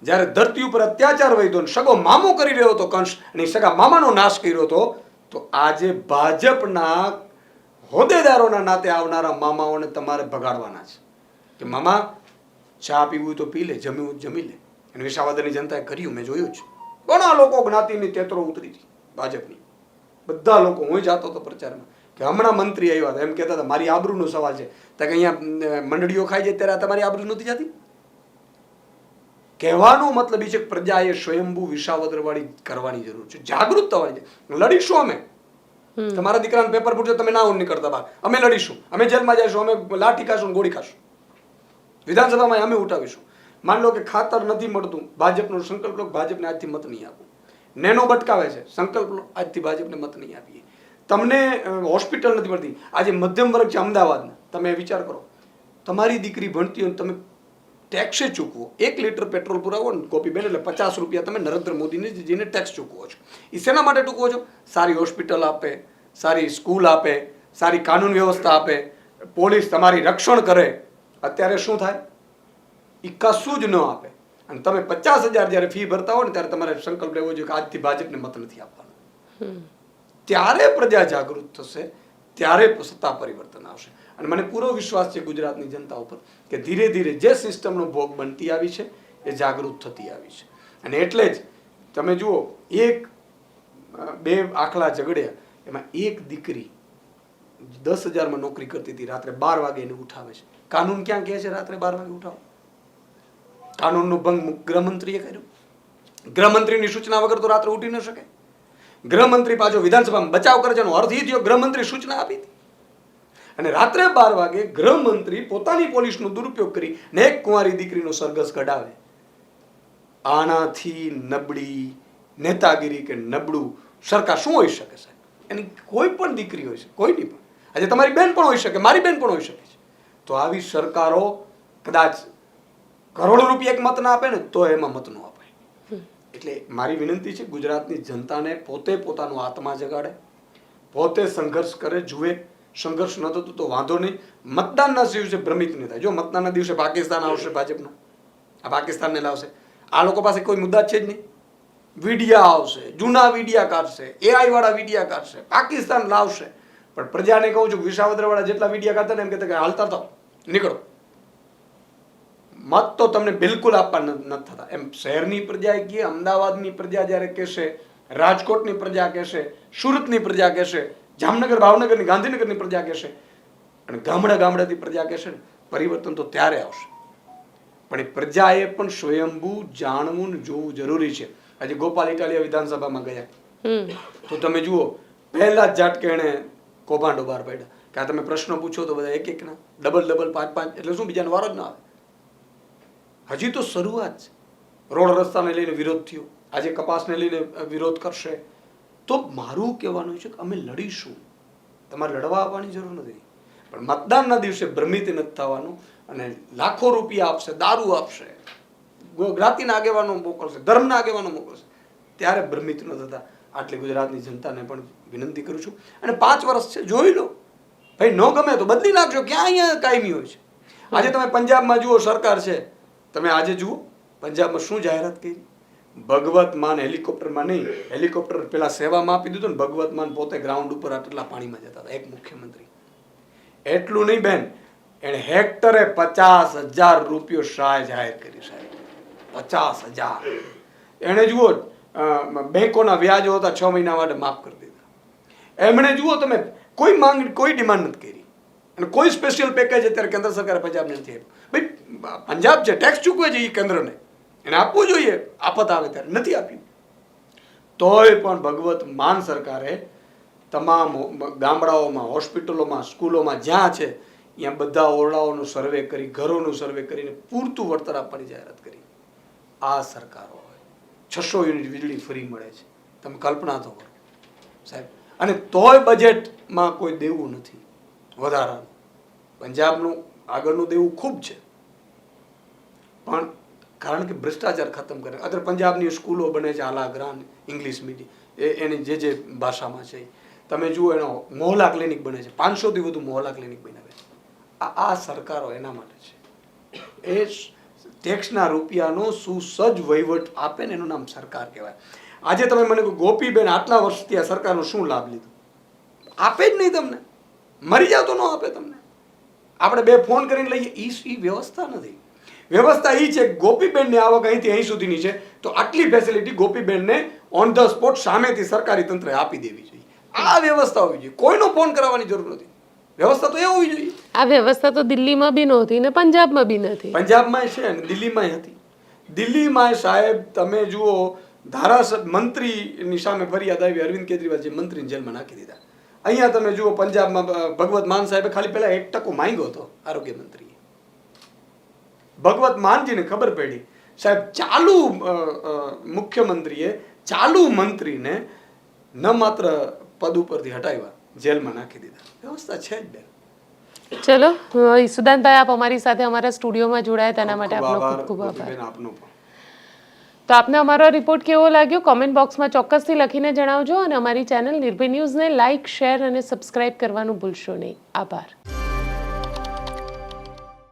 જ્યારે ધરતી ઉપર અત્યાચાર વધ્યો ને સગો મામો કરી રહ્યો હતો કંસ, અને સગા મામાનો નાશ કર્યો હતો, તો આજે ભાજપના હોદ્દેદારોના નાતે આવનારા મામાઓને તમારે ભગાડવાના છે કે મામા ચા પીવું હોય તો પી લે, જમ્યું હોય તો જમી લે. અને વિસાવદરની જનતાએ કર્યું, મેં જોયું છે. ઘણા લોકો જ્ઞાતિની તેતરો ઉતરી હતી ભાજપની, બધા લોકો. હું જાતો હતો પ્રચારમાં કે હમણાં મંત્રી આવ્યા હતા, એમ કહેતા હતા મારી આબરૂનો સવાલ છે. તો કે અહીંયા મંડળીઓ ખાઈ જાય ત્યારે તમારી આબરૂ નથી જતી. કહેવાનો મતલબ એ છે કે પ્રજાએ સ્વયંભૂ વિસાવદરવાળી કરવાની જરૂર છે, જાગૃત થવાની છે. લડીશું અમે. તમારા દીકરાને પેપર પૂછો તમે ના નીકળતા બહાર, અમે લડીશું, અમે જેલમાં જઈશું, અમે લાઠી ખાશું, ગોળી ખાશું, વિધાનસભામાં અમે ઉઠાવીશું. માન લો કે ખાતર નથી મળતું, ભાજપનો સંકલ્પ લો, ભાજપને આજથી મત નહીં આપો. નેનો બટકાવે છે, સંકલ્પ લો, આજથી ભાજપને મત નહીં આપીએ. તમને હોસ્પિટલ નથી મળતી, આજે મધ્યમ વર્ગ છે અમદાવાદના, તમે વિચાર કરો, તમારી દીકરી ભણતી હોય તમે ટેક્સે ચૂકવો. 1 લીટર પેટ્રોલ પુરાવો ને ગોપીબેન, એટલે 50 રૂપિયા તમે નરેન્દ્ર મોદીને જેને ટેક્સ ચૂકવો છો. એ શેના માટે ચૂકવો છો? સારી હોસ્પિટલ આપે, સારી સ્કૂલ આપે, સારી કાનૂન વ્યવસ્થા આપે, પોલીસ તમારી રક્ષણ કરે. અત્યારે શું થાય? એ કશું જ ન આપે. અને તમે 50,000 જ્યારે ફી ભરતા હો ને ત્યારે તમારે સંકલ્પ લેવો જોઈએ કે આજથી ભાજપને મત નથી આપવાનો. ત્યારે પ્રજા જાગૃત થશે, ત્યારે સત્તા પરિવર્તન આવશે. અને મને પૂરો વિશ્વાસ છે ગુજરાતની જનતા ઉપર કે ધીરે ધીરે જે સિસ્ટમનો ભોગ બનતી આવી છે એ જાગૃત થતી આવી છે. અને એટલે જ તમે જુઓ, 1-2 આખલા ઝઘડ્યા, એમાં એક દીકરી 10,000માં નોકરી કરતી હતી, રાત્રે 12 વાગે એને ઉઠાવે છે. કાનૂન ક્યાં કહે છે રાત્રે 12 વાગે ઉઠાવો? કાનૂનનો ભંગ ગૃહમંત્રીએ કર્યો. ગૃહમંત્રીની સૂચના વગર તો રાત્રે ઉઠી ન શકે. ગૃહમંત્રી પાછો વિધાનસભામાં બચાવ કરે છે, એનો અર્થ એ થયો ગૃહમંત્રી સૂચના આપી હતી. અને રાત્રે 12 વાગે ગૃહમંત્રી પોતાની પોલીસનો દુરુપયોગ કરી ને એક કુંવારી દીકરીનો સરઘસ કઢાવે. આનાથી નબળી નેતાગીરી કે નબળું સરકાર શું હોઈ શકે છે? એની કોઈ પણ દીકરી હોય છે, કોઈની પણ. આજે તમારી બેન પણ હોઈ શકે, મારી બેન પણ હોઈ શકે છે. તો આવી સરકારો કદાચ કરોડો રૂપિયા એક મત ના આપે ને તો એમાં મત ન અપાય. એટલે મારી વિનંતી છે ગુજરાતની જનતાને પોતે પોતાનો આત્મા જગાડે, પોતે સંઘર્ષ કરે, જુએ. સંઘર્ષ ન થતું તો વાંધો નહીં, મતદાનના દિવસે ભ્રમિત નહીં થાય. જો મતદાનના દિવસે પાકિસ્તાન આવશે ભાજપનો, આ પાકિસ્તાનને લાવશે. આ લોકો પાસે કોઈ મુદ્દા છે જ નહીં. વિડિયા આવશે, જૂના વિડિયા કાઢશે, AI વાળા વિડિયા કાઢશે, પાકિસ્તાન લાવશે. પણ પ્રજાને કહું છું, વિસાવદર વાળા જેટલા વિડિયા કાઢતા ને એમ કહેતા કે હાલતા થાવ, નીકળો. મત તો તમને બિલકુલ આપવા નથી થતા. એમ શહેરની પ્રજા કહે, અમદાવાદની પ્રજા જ્યારે કહેશે, રાજકોટની પ્રજા કહેશે, સુરતની પ્રજા કહેશે, જામનગર, ભાવનગરની, ગાંધીનગરની પ્રજા કહેશે, અને ગામડાથી પ્રજા કહેશે ને, પરિવર્તન તો ત્યારે આવશે. પણ એ પ્રજાએ પણ સ્વયંભૂ જાણવું ને જોવું જરૂરી છે. આજે ગોપાલ ઇટાલિયા વિધાનસભામાં ગયા તો તમે જુઓ, પહેલા જ ઝાટકે એને કૌભાંડો બહાર પાડ્યા કે આ તમે પ્રશ્નો પૂછો તો બધા એક ના, ડબલ 5-5, એટલે શું બીજાનો વારો જ ના આવે. હજી તો શરૂઆત છે. રોડ રસ્તાને લઈને વિરોધ થયો, આજે કપાસને લઈને વિરોધ કરશે. તો મારું કહેવાનું છે કે અમે લડીશું, તમારે લડવા આવવાની જરૂર નથી. પણ મતદાનના દિવસે ભ્રમિત નથી થવાનું. અને લાખો રૂપિયા આપશે, દારૂ આપશે, જ્ઞાતિના આગેવાનો મોકલશે, ધર્મના આગેવાનો મોકલશે, ત્યારે ભ્રમિત ન થતા. આટલી ગુજરાતની જનતાને પણ વિનંતી કરું છું. અને 5 વર્ષ છે, જોઈ લો ભાઈ. ન ગમે તો બદલી નાખજો, ક્યાં અહીંયા કાયમી હોય છે. આજે તમે પંજાબમાં જુઓ, સરકાર છે, તમે આજે જુઓ પંજાબમાં શું જાહેરાત કરી. ભગવત માન હેલિકોપ્ટરમાં નહીં, હેલિકોપ્ટર પેલા સેવામાં આપી દીધું ને, ભગવત માન પોતે ગ્રાઉન્ડ ઉપર આટલા પાણીમાં જતા હતા, એક મુખ્યમંત્રી. એટલું નહીં બેન, એને હેક્ટરે 50,000 રૂપિયો સહાય જાહેર કરી. સાહેબ 50,000. એને જુઓ બેંકોના વ્યાજો હતા 6 મહિના માટે માફ કરી દીધા. એમણે જુઓ તમે કોઈ માંગ, કોઈ ડિમાન્ડ નથી કરી. અને કોઈ સ્પેશિયલ પેકેજ અત્યારે કેન્દ્ર સરકારે પંજાબને નથી આપ્યું. ભાઈ પંજાબ છે, ટેક્સ ચૂકવે છે એ કેન્દ્રને, એને આપવું જોઈએ આફત આવે ત્યારે, નથી આપ્યું. તોય પણ ભગવત માન સરકારે તમામ ગામડાઓમાં, હોસ્પિટલોમાં, સ્કૂલોમાં જ્યાં છે ત્યાં બધા ઓરડાઓનું સર્વે કરી, ઘરોનું સર્વે કરીને પૂરતું વળતર આપવાની જાહેરાત કરી. આ સરકારો હોય 600 યુનિટ વીજળી ફ્રી મળે છે, તમે કલ્પના તો કરો સાહેબ. અને તોય બજેટમાં કોઈ દેવું નથી વધારાનું. પંજાબનું આગળનું દેવું ખૂબ છે. પણ કારણ કે ભ્રષ્ટાચાર ખતમ કરે. અત્યારે પંજાબની સ્કૂલો બને છે આલા ગ્રાન ઇંગ્લિશ મીડિયમ એની જે ભાષામાં છે. તમે જુઓ એનો મોહલ્લા ક્લિનિક બને છે, 500થી વધુ મોહલ્લા ક્લિનિક બન્યા છે. આ સરકારો એના માટે છે. એ ટેક્સના રૂપિયાનો સુસજ્જ વહીવટ આપે ને એનું નામ સરકાર કહેવાય. આજે તમે મને કહો ગોપીબેન આટલા વર્ષથી આ સરકારનો શું લાભ લીધો? આપે જ નહીં તમને. મરી જાવ તો ન આપે તમને. આપણે 2 ફોન કરીને લઈએ એ વ્યવસ્થા નથી. વ્યવસ્થા એ છે કે ગોપીબેનની આવક અહીંથી અહીં સુધીની છે તો આટલી ફેસિલિટી ગોપીબેનને ઓન ધ સ્પોટ સામેથી સરકારી તંત્રે આપી દેવી જોઈએ. આ વ્યવસ્થા હોવી જોઈએ. કોઈનો ફોન કરાવવાની જરૂર નથી. વ્યવસ્થા તો એ હોવી જોઈએ. આ વ્યવસ્થા તો દિલ્હીમાં બી નહોતી ને પંજાબમાં બી નથી. પંજાબમાં છે ને દિલ્હીમાં હતી. દિલ્હીમાં સાહેબ તમે જુઓ મંત્રીની સામે ફરિયાદ આવી, અરવિંદ કેજરીવાલ જે મંત્રીને જેલમાં નાખી દીધા. અહીંયા તમે જુઓ પંજાબમાં ભગવત માન સાહેબે ખાલી પહેલા 1% માંગ્યો હતો આરોગ્ય મંત્રીએ. ભગવત માનજીને ખબર પડી સાહેબ ચાલુ મુખ્યમંત્રીએ ચાલુ મંત્રીને ન માત્ર પદ ઉપરથી હટાવ્યા, જેલમાં નાખી દીધા. વ્યવસ્થા છે જ બેન. ચલો ઈસુદાનભાઈ, આપ અમારી સાથે અમારા સ્ટુડિયોમાં જોડાયા તેના માટે આપનો ખૂબ ખૂબ આભાર. બેન આપનો પણ. તો આપને અમારો રિપોર્ટ કેવો લાગ્યો કોમેન્ટ બોક્સમાં ચોક્કસથી લખીને જણાવજો અને અમારી ચેનલ નિર્ભય ન્યૂઝને લાઇક, શેર અને સબસ્ક્રાઇબ કરવાનું ભૂલશો નહીં. આભાર.